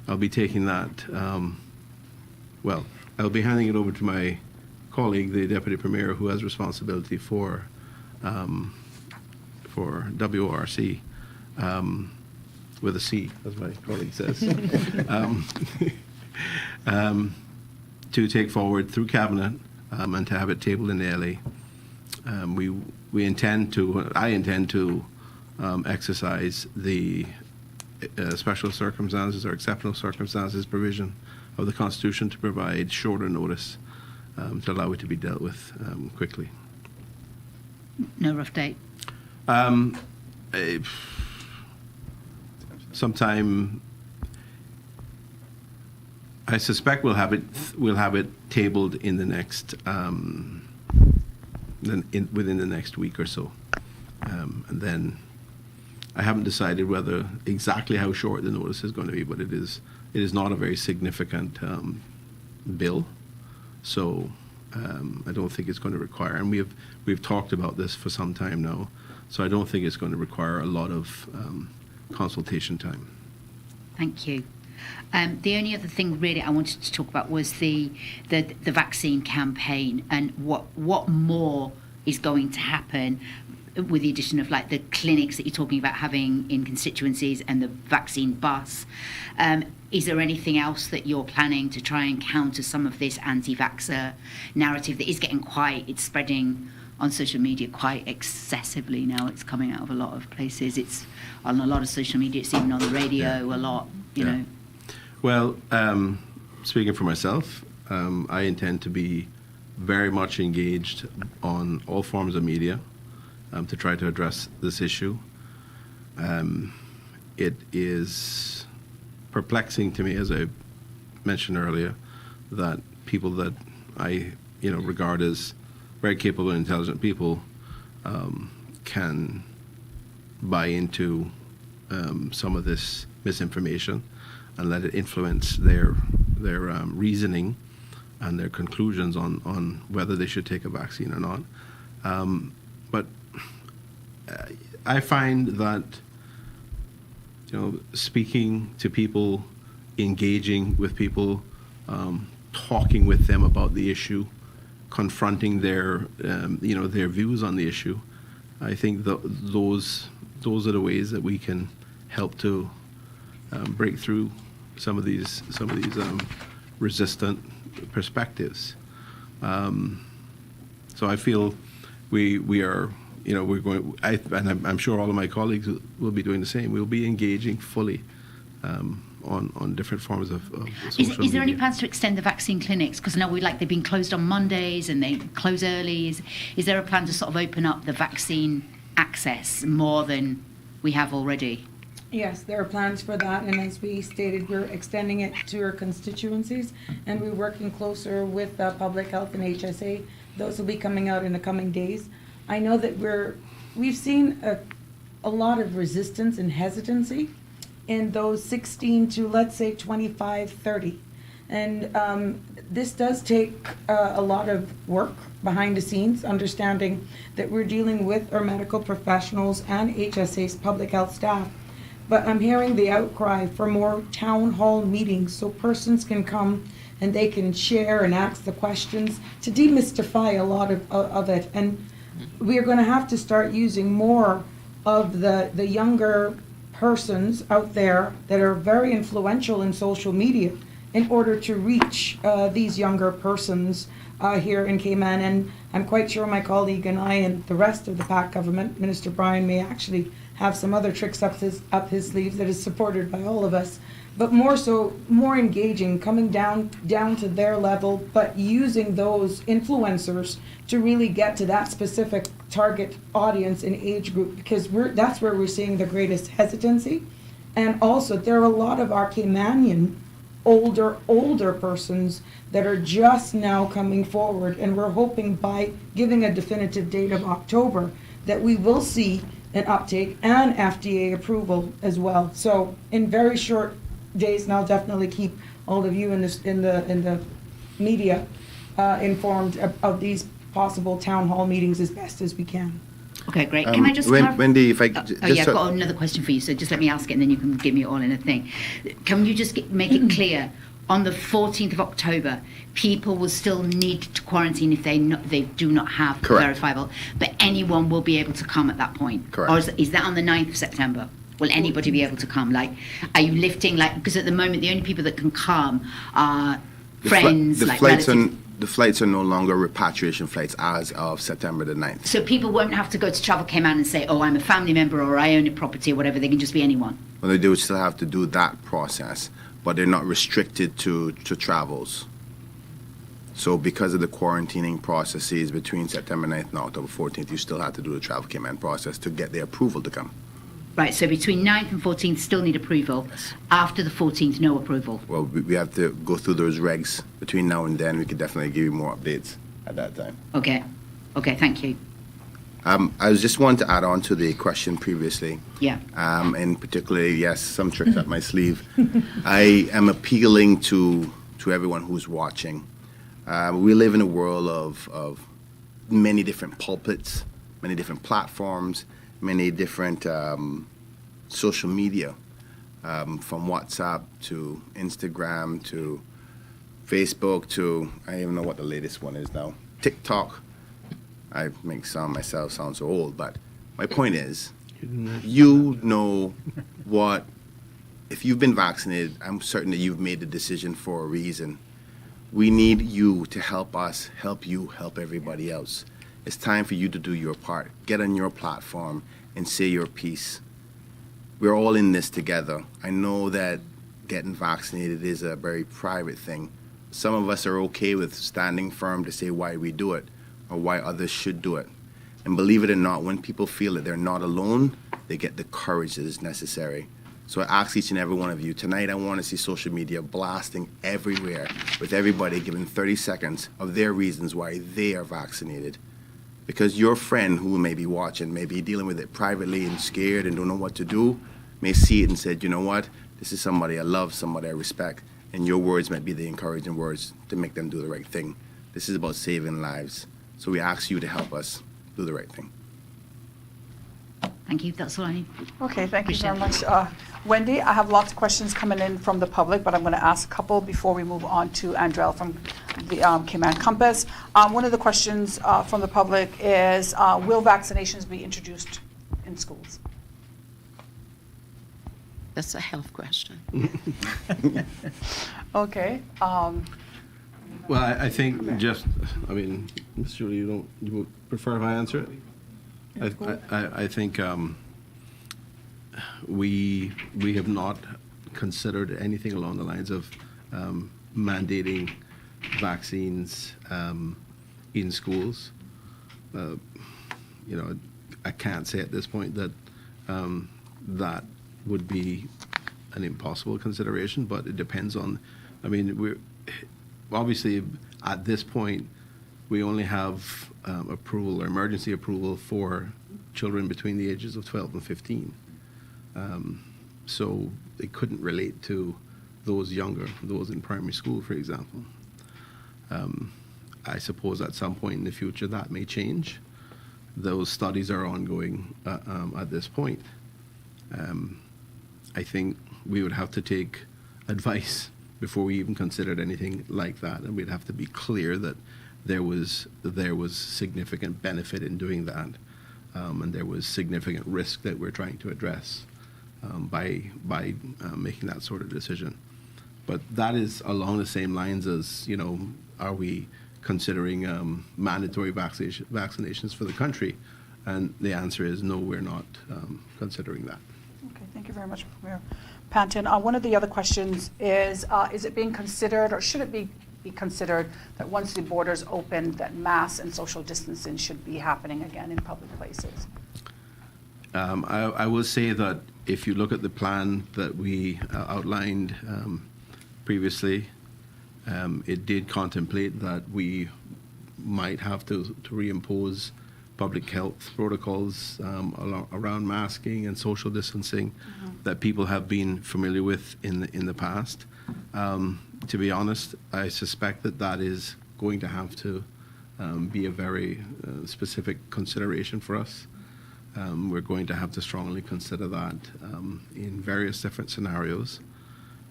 I'll be taking that. I'll be handing it over to my colleague, the Deputy Premier, who has responsibility for WRC, with a C, as my colleague says, to take forward through Cabinet and to have it tabled in the LA. I intend to exercise the special circumstances or exceptional circumstances provision of the Constitution to provide shorter notice to allow it to be dealt with quickly. No rough date? Sometime, I suspect we'll have it tabled in the next within the next week or so, and then I haven't decided whether exactly how short the notice is going to be, but it is not a very significant bill. So I don't think it's going to require, and we've talked about this for some time now, so I don't think it's going to require a lot of consultation time. Thank you. The only other thing really I wanted to talk about was the vaccine campaign and what more is going to happen with the addition of like the clinics that you're talking about having in constituencies and the vaccine bus. Is there anything else that you're planning to try and counter some of this anti-vaxxer narrative that is it's spreading on social media quite excessively now? It's coming out of a lot of places. It's on a lot of social media. It's even on the radio a lot, you know. Well, speaking for myself, I intend to be very much engaged on all forms of media to try to address this issue. It is perplexing to me, as I mentioned earlier, that people that I regard as very capable and intelligent people can buy into some of this misinformation and let it influence their reasoning and their conclusions on whether they should take a vaccine or not. But I find that speaking to people, engaging with people, talking with them about the issue, confronting their their views on the issue, I think those are the ways that we can help to break through some of these resistant perspectives. So I feel we are, we're going. And I'm sure all of my colleagues will be doing the same. We'll be engaging fully on different forms of social media. Is there any plans to extend the vaccine clinics? Because now they've been closed on Mondays and they close early. Is there a plan to sort of open up the vaccine access more than we have already? Yes, there are plans for that, and as we stated, we're extending it to our constituencies, and we're working closer with Public Health and HSA. Those will be coming out in the coming days. I know that we've seen a lot of resistance and hesitancy in those 16 to, let's say, 25, 30. And this does take a lot of work behind the scenes, understanding that we're dealing with our medical professionals and HSA's public health staff. But I'm hearing the outcry for more town hall meetings so persons can come and they can share and ask the questions to demystify a lot of it. And we are going to have to start using more of the younger persons out there that are very influential in social media in order to reach these younger persons here in Cayman. And I'm quite sure my colleague and I and the rest of the PAC government, Minister Bryan, may actually have some other tricks up his sleeves that is supported by all of us, but more engaging, coming down to their level, but using those influencers to really get to that specific target audience and age group, because that's where we're seeing the greatest hesitancy. And also there are a lot of our Caymanian older persons that are just now coming forward, and we're hoping by giving a definitive date of October that we will see an uptake and FDA approval as well. So in very short days, and I'll definitely keep all of you in the media informed of these possible town hall meetings as best as we can. Okay, great. Can I just Wendy, if I I've got another question for you, so just let me ask it and then you can give me it all in a thing. Can you just make it clear, on the 14th of October, people will still need to quarantine if they do not have verifiable, but anyone will be able to come at that point? Correct. Or is that on the 9th of September? Will anybody be able to come? Like, are you lifting, because at the moment the only people that can come are friends, relatives. The flights are no longer repatriation flights as of September the 9th. So people won't have to go to Travel Cayman and say, oh, I'm a family member or I own a property or whatever. They can just be anyone. Well, they do still have to do that process, but they're not restricted to travels. So because of the quarantining processes between September 9th and October 14th, you still have to do the Travel Cayman process to get the approval to come. Right, so between 9th and 14th still need approval. Yes. After the 14th, no approval. Well, we have to go through those regs between now and then. We could definitely give you more updates at that time. Okay, thank you. I was just wanting to add on to the question previously. Yeah. And particularly, yes, some tricks up my sleeve. I am appealing to everyone who's watching. We live in a world of many different pulpits, many different platforms, many different social media, from WhatsApp to Instagram to Facebook to, I don't even know what the latest one is now, TikTok. I make myself sound so old, but my point is, you know what, if you've been vaccinated, I'm certain that you've made the decision for a reason. We need you to help us, help you, help everybody else. It's time for you to do your part. Get on your platform and say your piece. We're all in this together. I know that getting vaccinated is a very private thing. Some of us are okay with standing firm to say why we do it or why others should do it. And believe it or not, when people feel that they're not alone, they get the courage that is necessary. So I ask each and every one of you, tonight I want to see social media blasting everywhere with everybody giving 30 seconds of their reasons why they are vaccinated. Because your friend who may be watching, may be dealing with it privately and scared and don't know what to do, may see it and said, you know what, this is somebody I love, somebody I respect, and your words might be the encouraging words to make them do the right thing. This is about saving lives. So we ask you to help us do the right thing. Thank you. That's all I need. Okay, thank you very Appreciate much. Wendy, I have lots of questions coming in from the public, but I'm going to ask a couple before we move on to Andrell from the Cayman Compass. One of the questions from the public is, will vaccinations be introduced in schools? That's a health question. Okay. Well, I think just, I mean, Ms. Julie, you would prefer if I answer it? I think we have not considered anything along the lines of mandating vaccines in schools. You know, I can't say at this point that that would be an impossible consideration, but it depends on, I mean, we're obviously at this point, we only have approval or emergency approval for children between the ages of 12 and 15. So it couldn't relate to those younger, those in primary school, for example. I suppose at some point in the future that may change. Those studies are ongoing at this point. I think we would have to take advice before we even considered anything like that, and we'd have to be clear that there was significant benefit in doing that, and there was significant risk that we're trying to address by making that sort of decision. But that is along the same lines as, you know, are we considering mandatory vaccinations for the country? And the answer is no, we're not considering that. Okay, thank you very much, Premier Panton. One of the other questions is it being considered, or should it be considered, that once the borders open, that mass and social distancing should be happening again in public places? I will say that if you look at the plan that we outlined previously, it did contemplate that we might have to reimpose public health protocols around masking and social distancing that people have been familiar with in the past. To be honest, I suspect that is going to have to be a very specific consideration for us. We're going to have to strongly consider that in various different scenarios,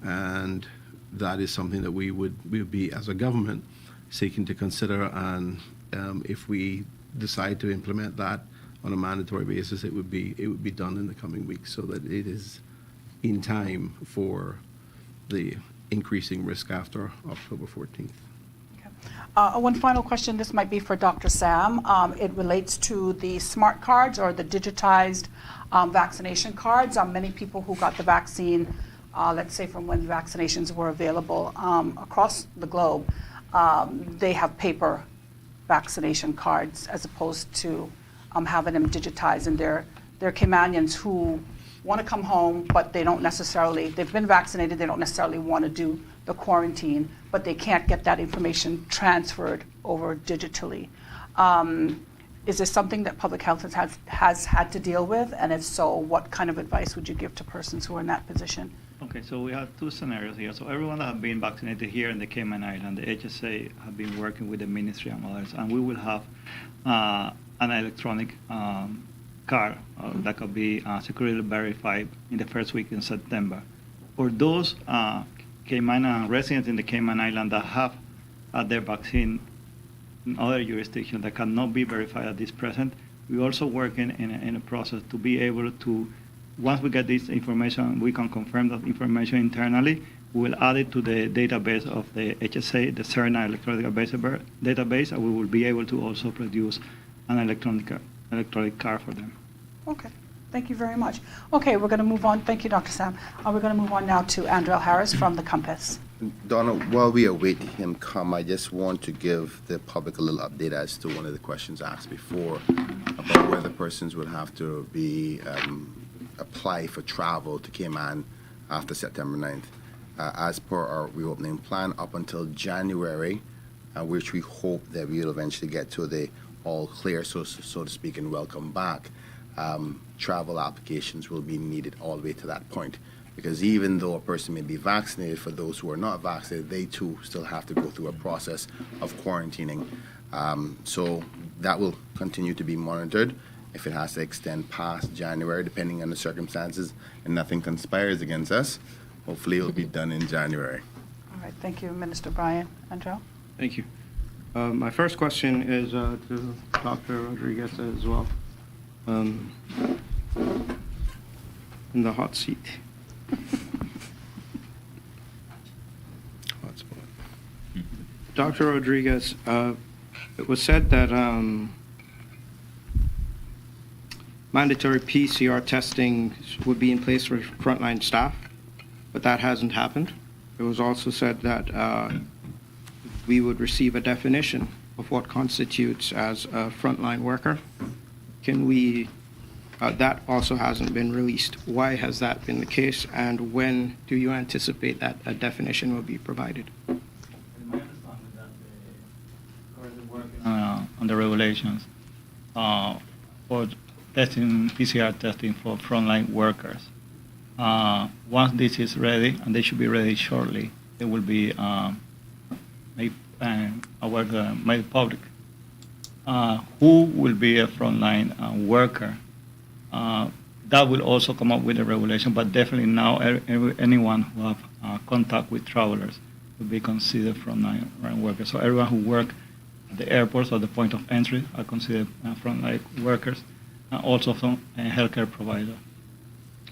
and that is something that we would be, as a government, seeking to consider. And if we decide to implement that on a mandatory basis, it would be done in the coming weeks, so that it is in time for the increasing risk after October 14th. One final question, this might be for Dr. Sam. It relates to the smart cards or the digitized vaccination cards. Many people who got the vaccine, let's say from when vaccinations were available across the globe, they have paper vaccination cards as opposed to having them digitized. And they're Caymanians who want to come home, but they don't necessarily, they've been vaccinated, they don't necessarily want to do the quarantine, but they can't get that information transferred over digitally. Is this something that public health has had to deal with? And if so, what kind of advice would you give to persons who are in that position? Okay, so we have two scenarios here. So everyone that have been vaccinated here in the Cayman Island, the HSA have been working with the ministry and others, and we will have an electronic card that could be securely verified in the first week in September. For those Cayman residents in the Cayman Island that have their vaccine in other jurisdictions that cannot be verified at this present, we're also working in a process to be able to, once we get this information, we can confirm that information internally. We will add it to the database of the HSA, the CERNA electronic database, and we will be able to also produce an electronic card for them. Okay, thank you very much. Okay, we're going to move on. Thank you, Dr. Sam. We're going to move on now to Andrel Harris from the Compass. Donna, while we await him come, I just want to give the public a little update as to one of the questions asked before about whether persons would have to be apply for travel to Cayman after September 9th. As per our reopening plan, up until January, which we hope that we will eventually get to the all clear, so to speak, and welcome back, travel applications will be needed all the way to that point. Because even though a person may be vaccinated, for those who are not vaccinated, they too still have to go through a process of quarantining. So that will continue to be monitored. If it has to extend past January, depending on the circumstances, and nothing conspires against us, hopefully it will be done in January. All right, thank you, Minister Bryan. Andrel? Thank you. My first question is to Dr. Rodriguez as well. In the hot seat. Dr. Rodriguez, it was said that mandatory PCR testing would be in place for frontline staff, but that hasn't happened. It was also said that we would receive a definition of what constitutes as a frontline worker. Can we, that also hasn't been released. Why has that been the case, and when do you anticipate that a definition will be provided? On the regulations for testing, PCR testing for frontline workers. Once this is ready, and they should be ready shortly, it will be made public. Who will be a frontline worker? That will also come up with a regulation, but definitely now anyone who have contact with travelers will be considered frontline workers. So everyone who work at the airports or the point of entry are considered frontline workers, and also some healthcare provider.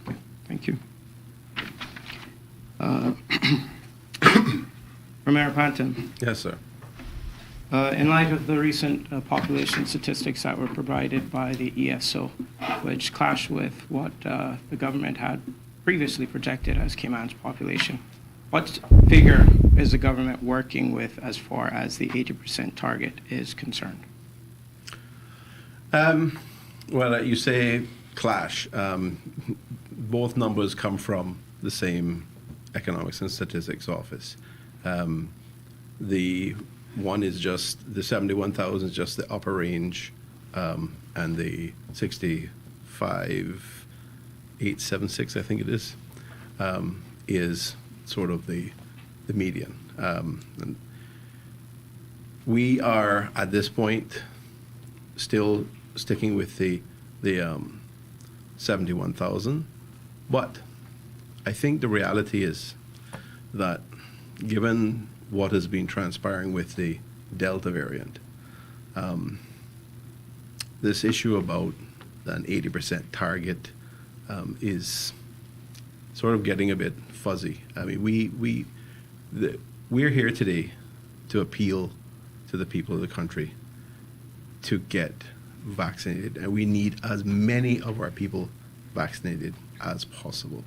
Okay, thank you. Mayor Panton. Yes, sir. In light of the recent population statistics that were provided by the ESO, which clashed with what the government had previously projected as Cayman's population, what figure is the government working with as far as the 80% target is concerned? Well, you say clash. Both numbers come from the same Economics and Statistics Office. The one is just the 71,000 is just the upper range, and the 65,876, I think it is sort of the median. And we are at this point still sticking with the 71,000, but I think the reality is that given what has been transpiring with the Delta variant, this issue about an 80% target is sort of getting a bit fuzzy. I mean, we're here today to appeal to the people of the country to get vaccinated, and we need as many of our people vaccinated as possible.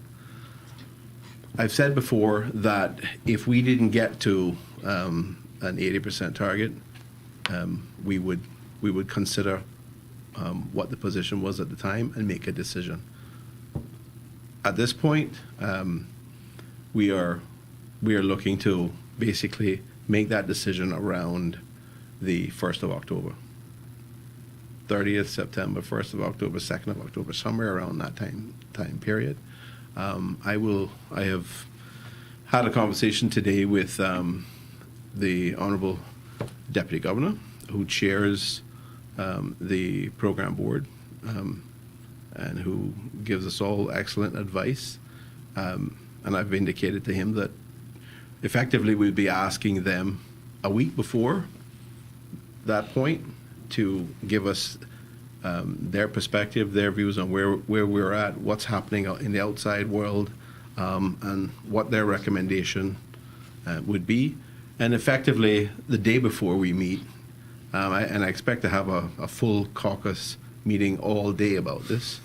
I've said before that if we didn't get to an 80% target, we would consider what the position was at the time and make a decision. At this point, we are looking to basically make that decision around the 1st of October. 30th September, 1st of October, 2nd of October, somewhere around that time period. I have had a conversation today with the Honourable Deputy Governor, who chairs the program board and who gives us all excellent advice. And I've indicated to him that effectively we'd be asking them a week before that point to give us their perspective, their views on where we're at, what's happening in the outside world, and what their recommendation would be. And effectively, the day before we meet, I expect to have a full caucus meeting all day about this.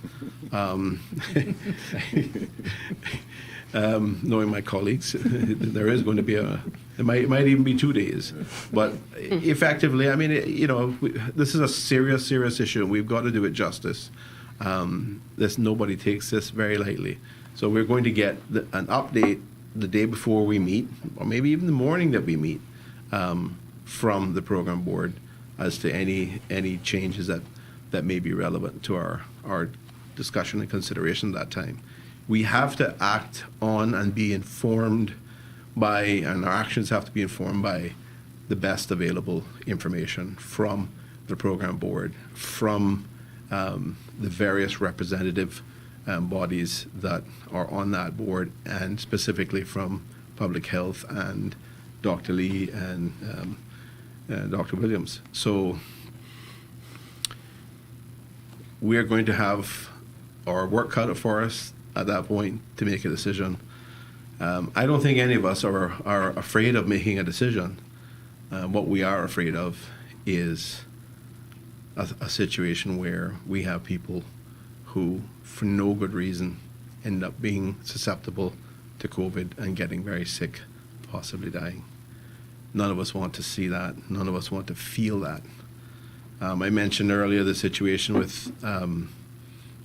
Knowing my colleagues, there is going to be it might even be 2 days. But effectively, I mean, this is a serious issue, and we've got to do it justice. Nobody takes this very lightly. So we're going to get an update the day before we meet, or maybe even the morning that we meet, from the program board as to any changes that may be relevant to our discussion and consideration at that time. We have to act on and be informed by, and our actions have to be informed by the best available information from the program board, from the various representative bodies that are on that board, and specifically from Public Health and Dr. Lee and Dr. Williams. So we're going to have our work cut out for us at that point to make a decision. I don't think any of us are afraid of making a decision. What we are afraid of is a situation where we have people who, for no good reason, end up being susceptible to COVID and getting very sick, possibly dying. None of us want to see that. None of us want to feel that. I mentioned earlier the situation with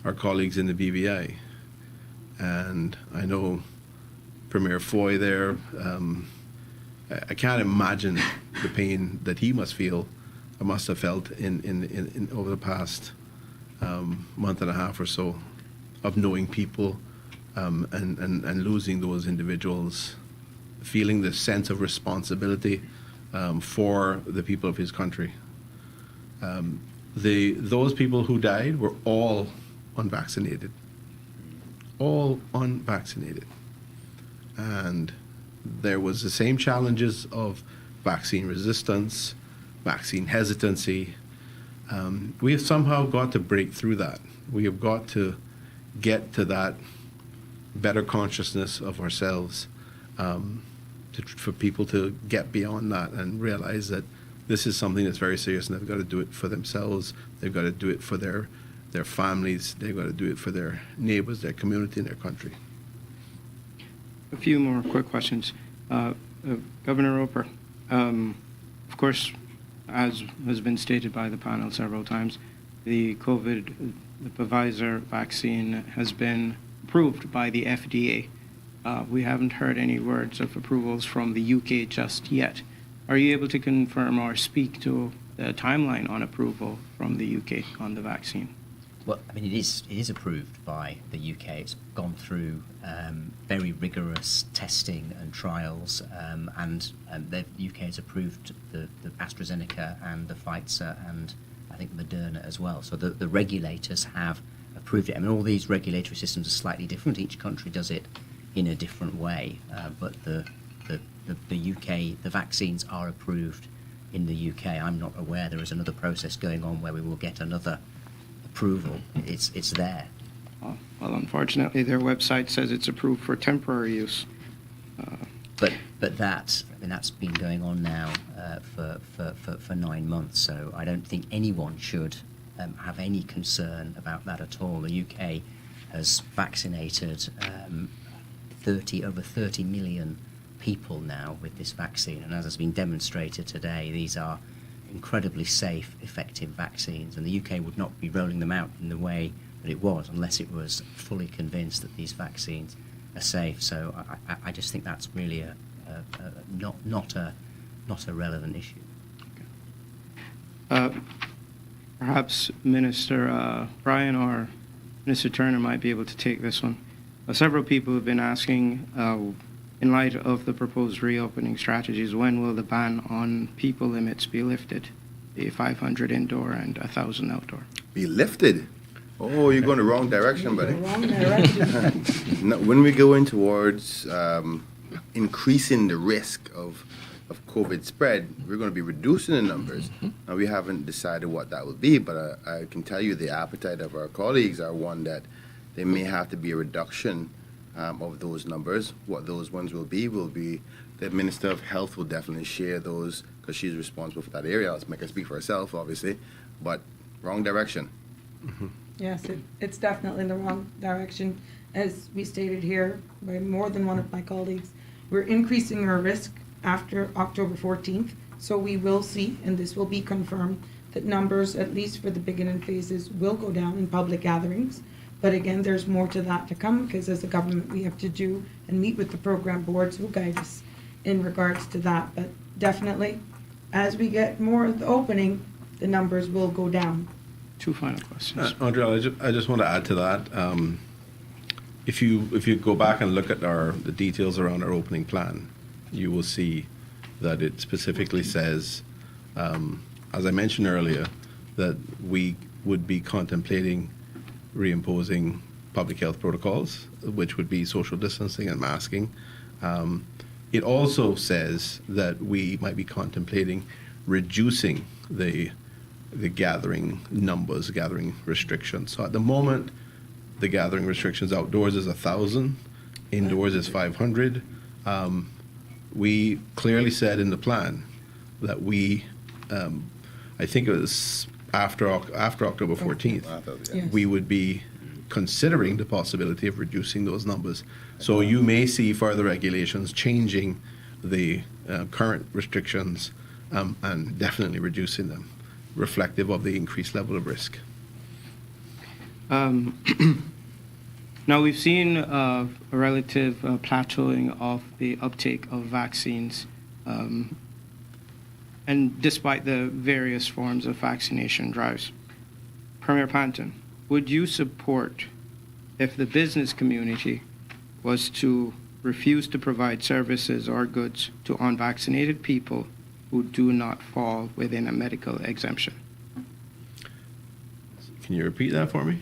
our colleagues in the BVI. And I know Premier Foy there, I can't imagine the pain that he must feel, or must have felt in over the past month and a half or so, of knowing people and losing those individuals, feeling the sense of responsibility for the people of his country. Those people who died were all unvaccinated. All unvaccinated. And there was the same challenges of vaccine resistance, vaccine hesitancy. We have somehow got to break through that. We have got to get to that better consciousness of ourselves, for people to get beyond that and realize that this is something that's very serious, and they've got to do it for themselves. They've got to do it for their families. They've got to do it for their neighbors, their community, and their country. A few more quick questions. Governor Roper, of course, as has been stated by the panel several times, the Pfizer vaccine has been approved by the FDA. We haven't heard any words of approvals from the UK just yet. Are you able to confirm or speak to the timeline on approval from the UK on the vaccine? Well, I mean, it is approved by the UK. It's gone through very rigorous testing and trials, and the UK has approved the AstraZeneca and the Pfizer and I think Moderna as well. So the regulators have approved it. I mean, all these regulatory systems are slightly different. Each country does it in a different way, but the UK, the vaccines are approved in the UK. I'm not aware there is another process going on where we will get another approval. It's there. Well, unfortunately, their website says it's approved for temporary use. But that's been going on now for 9 months. So I don't think anyone should have any concern about that at all. The UK has vaccinated over 30 million people now with this vaccine, and as has been demonstrated today, these are incredibly safe, effective vaccines, and the UK would not be rolling them out in the way that it was unless it was fully convinced that these vaccines are safe. So I just think that's really not a relevant issue. Okay. Perhaps Minister Bryan or Minister Turner might be able to take this one. Several people have been asking, in light of the proposed reopening strategies, when will the ban on people limits be lifted? The 500 indoor and 1,000 outdoor. Be lifted? Oh, you're going the wrong direction, buddy. Wrong direction. No, when we go in towards increasing the risk of COVID spread, we're going to be reducing the numbers. Now, we haven't decided what that will be, but I can tell you the appetite of our colleagues are one that there may have to be a reduction of those numbers. What those ones will be the Minister of Health will definitely share those because she's responsible for that area. Let's make her speak for herself, obviously, but wrong direction. Yes, it's definitely in the wrong direction. As we stated here by more than one of my colleagues, we're increasing our risk after October 14th. So we will see, and this will be confirmed, that numbers, at least for the beginning phases, will go down in public gatherings. But again, there's more to that to come because as a government we have to do and meet with the program boards who guide us in regards to that. But definitely, as we get more of the opening, the numbers will go down. Two final questions. Andrea, I just want to add to that. If you go back and look at the details around our opening plan, you will see that it specifically says, as I mentioned earlier, that we would be contemplating reimposing public health protocols, which would be social distancing and masking. It also says that we might be contemplating reducing the gathering numbers, gathering restrictions. So at the moment, the gathering restrictions outdoors is 1,000, indoors is 500. We clearly said in the plan that we, I think it was after October 14th, Yes. we would be considering the possibility of reducing those numbers. So you may see further regulations changing the current restrictions and definitely reducing them, reflective of the increased level of risk. Now, we've seen a relative plateauing of the uptake of vaccines, and despite the various forms of vaccination drives. Premier Panton, would you support if the business community was to refuse to provide services or goods to unvaccinated people who do not fall within a medical exemption? Can you repeat that for me?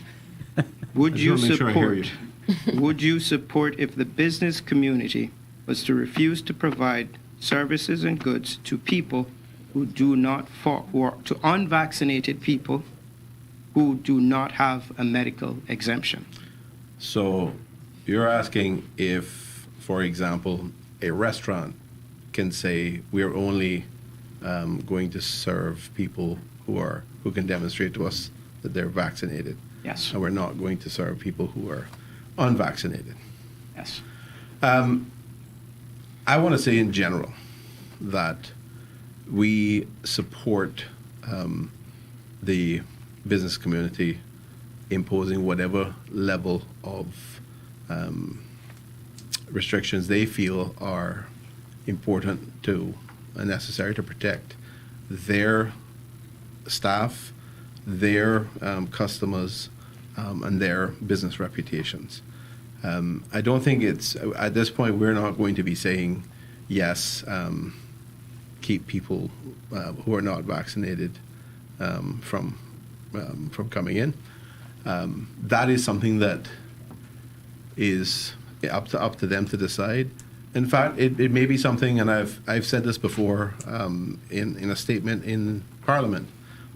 Would you Make sure I hear support? Would you support if the business community was to refuse to provide services and goods to people who do not fall, or to unvaccinated people who do not have a medical exemption? So you're asking if, for example, a restaurant can say we're only going to serve people who can demonstrate to us that they're vaccinated. Yes. And we're not going to serve people who are unvaccinated. Yes. I want to say in general that we support the business community imposing whatever level of restrictions they feel are important to and necessary to protect their staff, their customers, and their business reputations. I don't think it's, at this point, we're not going to be saying, yes, keep people who are not vaccinated from coming in. That is something that is up to them to decide. In fact, it may be something, and I've said this before in a statement in Parliament,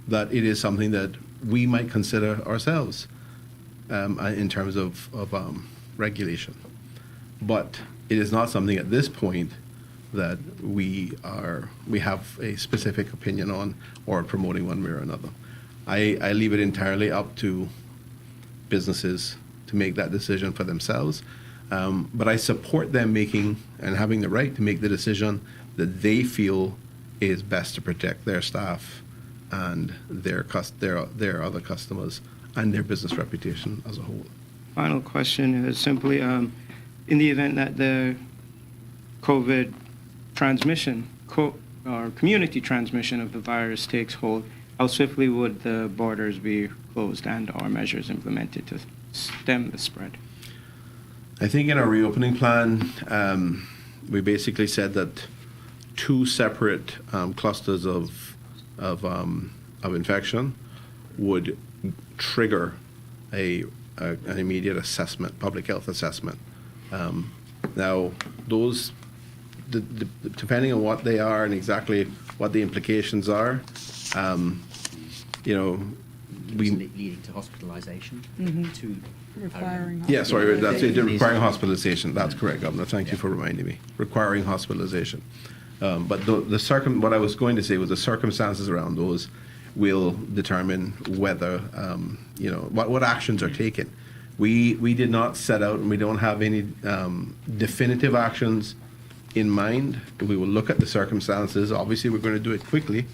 that it is something that we might consider ourselves in terms of regulation. But it is not something at this point that we have a specific opinion on or promoting one way or another. I leave it entirely up to businesses to make that decision for themselves. But I support them making and having the right to make the decision that they feel is best to protect their staff and their other customers and their business reputation as a whole. Final question is simply, in the event that the COVID transmission or community transmission of the virus takes hold, how swiftly would the borders be closed and or measures implemented to stem the spread? I think in our reopening plan, we basically said that 2 separate clusters of infection would trigger an immediate assessment, public health assessment. Now, those, depending on what they are and exactly what the implications are, leading to hospitalization. To Requiring. Yeah, sorry, that's it, requiring hospitalization. That's correct, Governor. Thank you for reminding me. Requiring hospitalization. But what I was going to say was the circumstances around those will determine whether, what actions are taken. We did not set out, and we don't have any definitive actions in mind. We will look at the circumstances. Obviously, we're going to do it quickly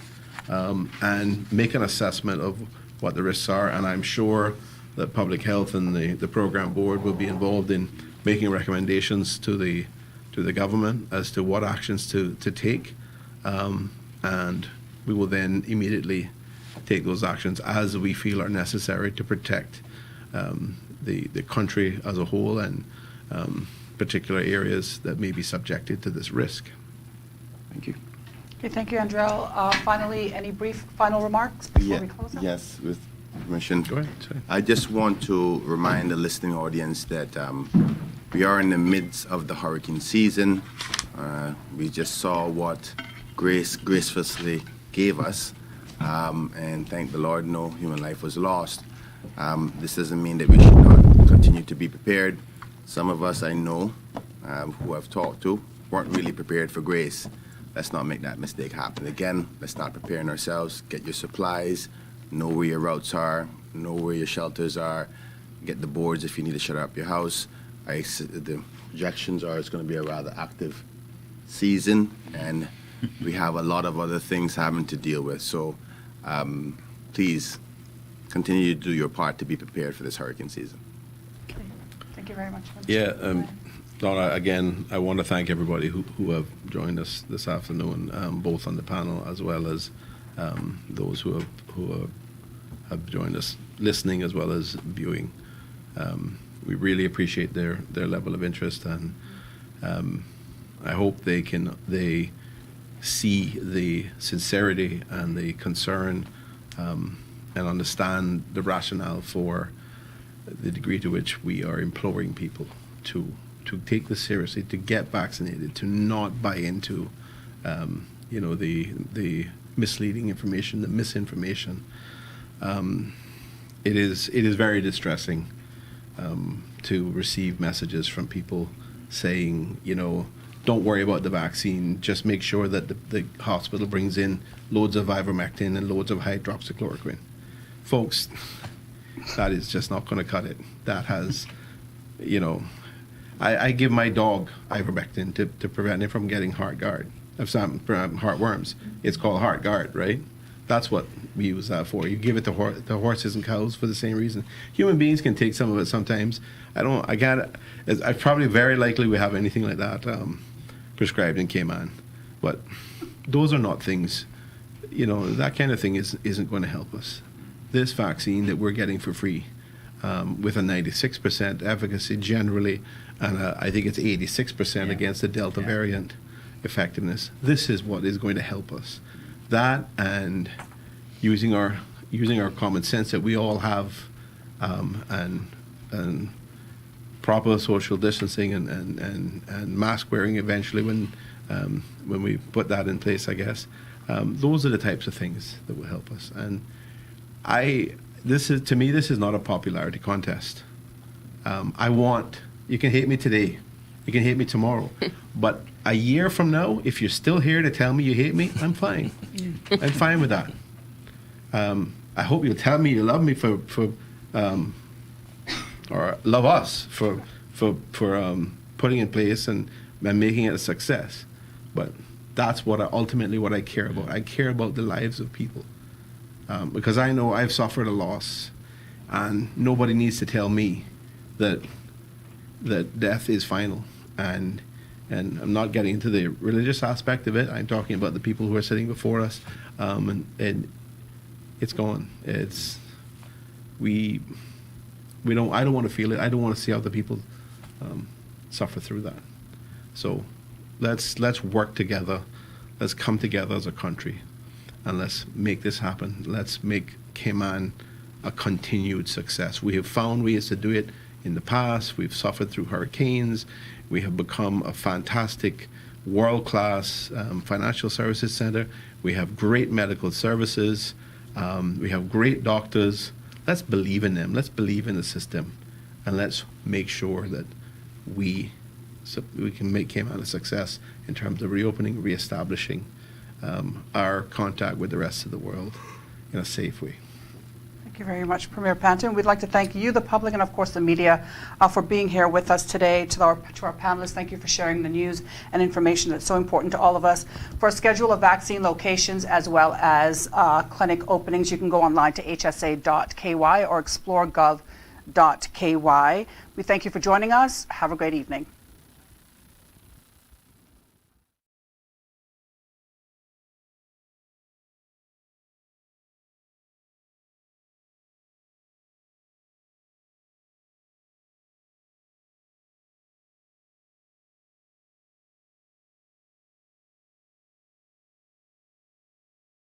and make an assessment of what the risks are. And I'm sure that Public Health and the program board will be involved in making recommendations to the government as to what actions to take. And we will then immediately take those actions as we feel are necessary to protect the country as a whole and particular areas that may be subjected to this risk. Thank you. Okay, thank you, Andrell. Finally, any brief final remarks before we close out? Yes, with permission. Go ahead. Sorry. I just want to remind the listening audience that we are in the midst of the hurricane season. We just saw what grace graciously gave us, and thank the Lord, no human life was lost. This doesn't mean that we should not continue to be prepared. Some of us I know who I've talked to weren't really prepared for grace. Let's not make that mistake happen again. Let's start preparing ourselves. Get your supplies, know where your routes are, know where your shelters are, get the boards if you need to shut up your house. The projections are it's going to be a rather active season, and we have a lot of other things having to deal with. So please continue to do your part to be prepared for this hurricane season. Okay. Thank you very much. Yeah, Donna, again, I want to thank everybody who have joined us this afternoon, both on the panel as well as those who have joined us listening as well as viewing. We really appreciate their level of interest, and I hope they see the sincerity and the concern and understand the rationale for the degree to which we are imploring people to take this seriously, to get vaccinated, to not buy into the misleading information, the misinformation. It is very distressing to receive messages from people saying, don't worry about the vaccine, just make sure that the hospital brings in loads of ivermectin and loads of hydroxychloroquine. Folks, that is just not going to cut it. That has, I give my dog ivermectin to prevent him from getting heartworms. It's called HeartGuard, right? That's what we use that for. You give it to horses and cows for the same reason. Human beings can take some of it sometimes. I probably very likely we have anything like that prescribed in Cayman. But those are not things, that kind of thing isn't going to help us. This vaccine that we're getting for free, with a 96% efficacy generally, and I think it's 86% against the Delta variant effectiveness. This is what is going to help us. That and using our common sense that we all have, and proper social distancing and mask wearing eventually when we put that in place, I guess. Those are the types of things that will help us. And this is not a popularity contest. You can hate me today, you can hate me tomorrow, but a year from now, if you're still here to tell me you hate me, I'm fine. I'm fine with that. I hope you'll tell me you love me for or love us for putting in place and making it a success. But that's ultimately what I care about. I care about the lives of people. Because I know I've suffered a loss, and nobody needs to tell me that death is final. And I'm not getting into the religious aspect of it. I'm talking about the people who are sitting before us. And it's gone. I don't want to feel it. I don't want to see other people suffer through that. So let's work together. Let's come together as a country, and let's make this happen. Let's make Cayman a continued success. We have found ways to do it in the past. We've suffered through hurricanes. We have become a fantastic, world-class financial services center. We have great medical services. We have great doctors. Let's believe in them. Let's believe in the system, and let's make sure that we can make Cayman a success in terms of reopening, reestablishing our contact with the rest of the world in a safe way. Thank you very much, Premier Panton. We'd like to thank you, the public, and of course the media for being here with us today. To our panelists, thank you for sharing the news and information that's so important to all of us. For a schedule of vaccine locations as well as clinic openings, you can go online to hsa.ky or exploregov.ky. We thank you for joining us. Have a great evening.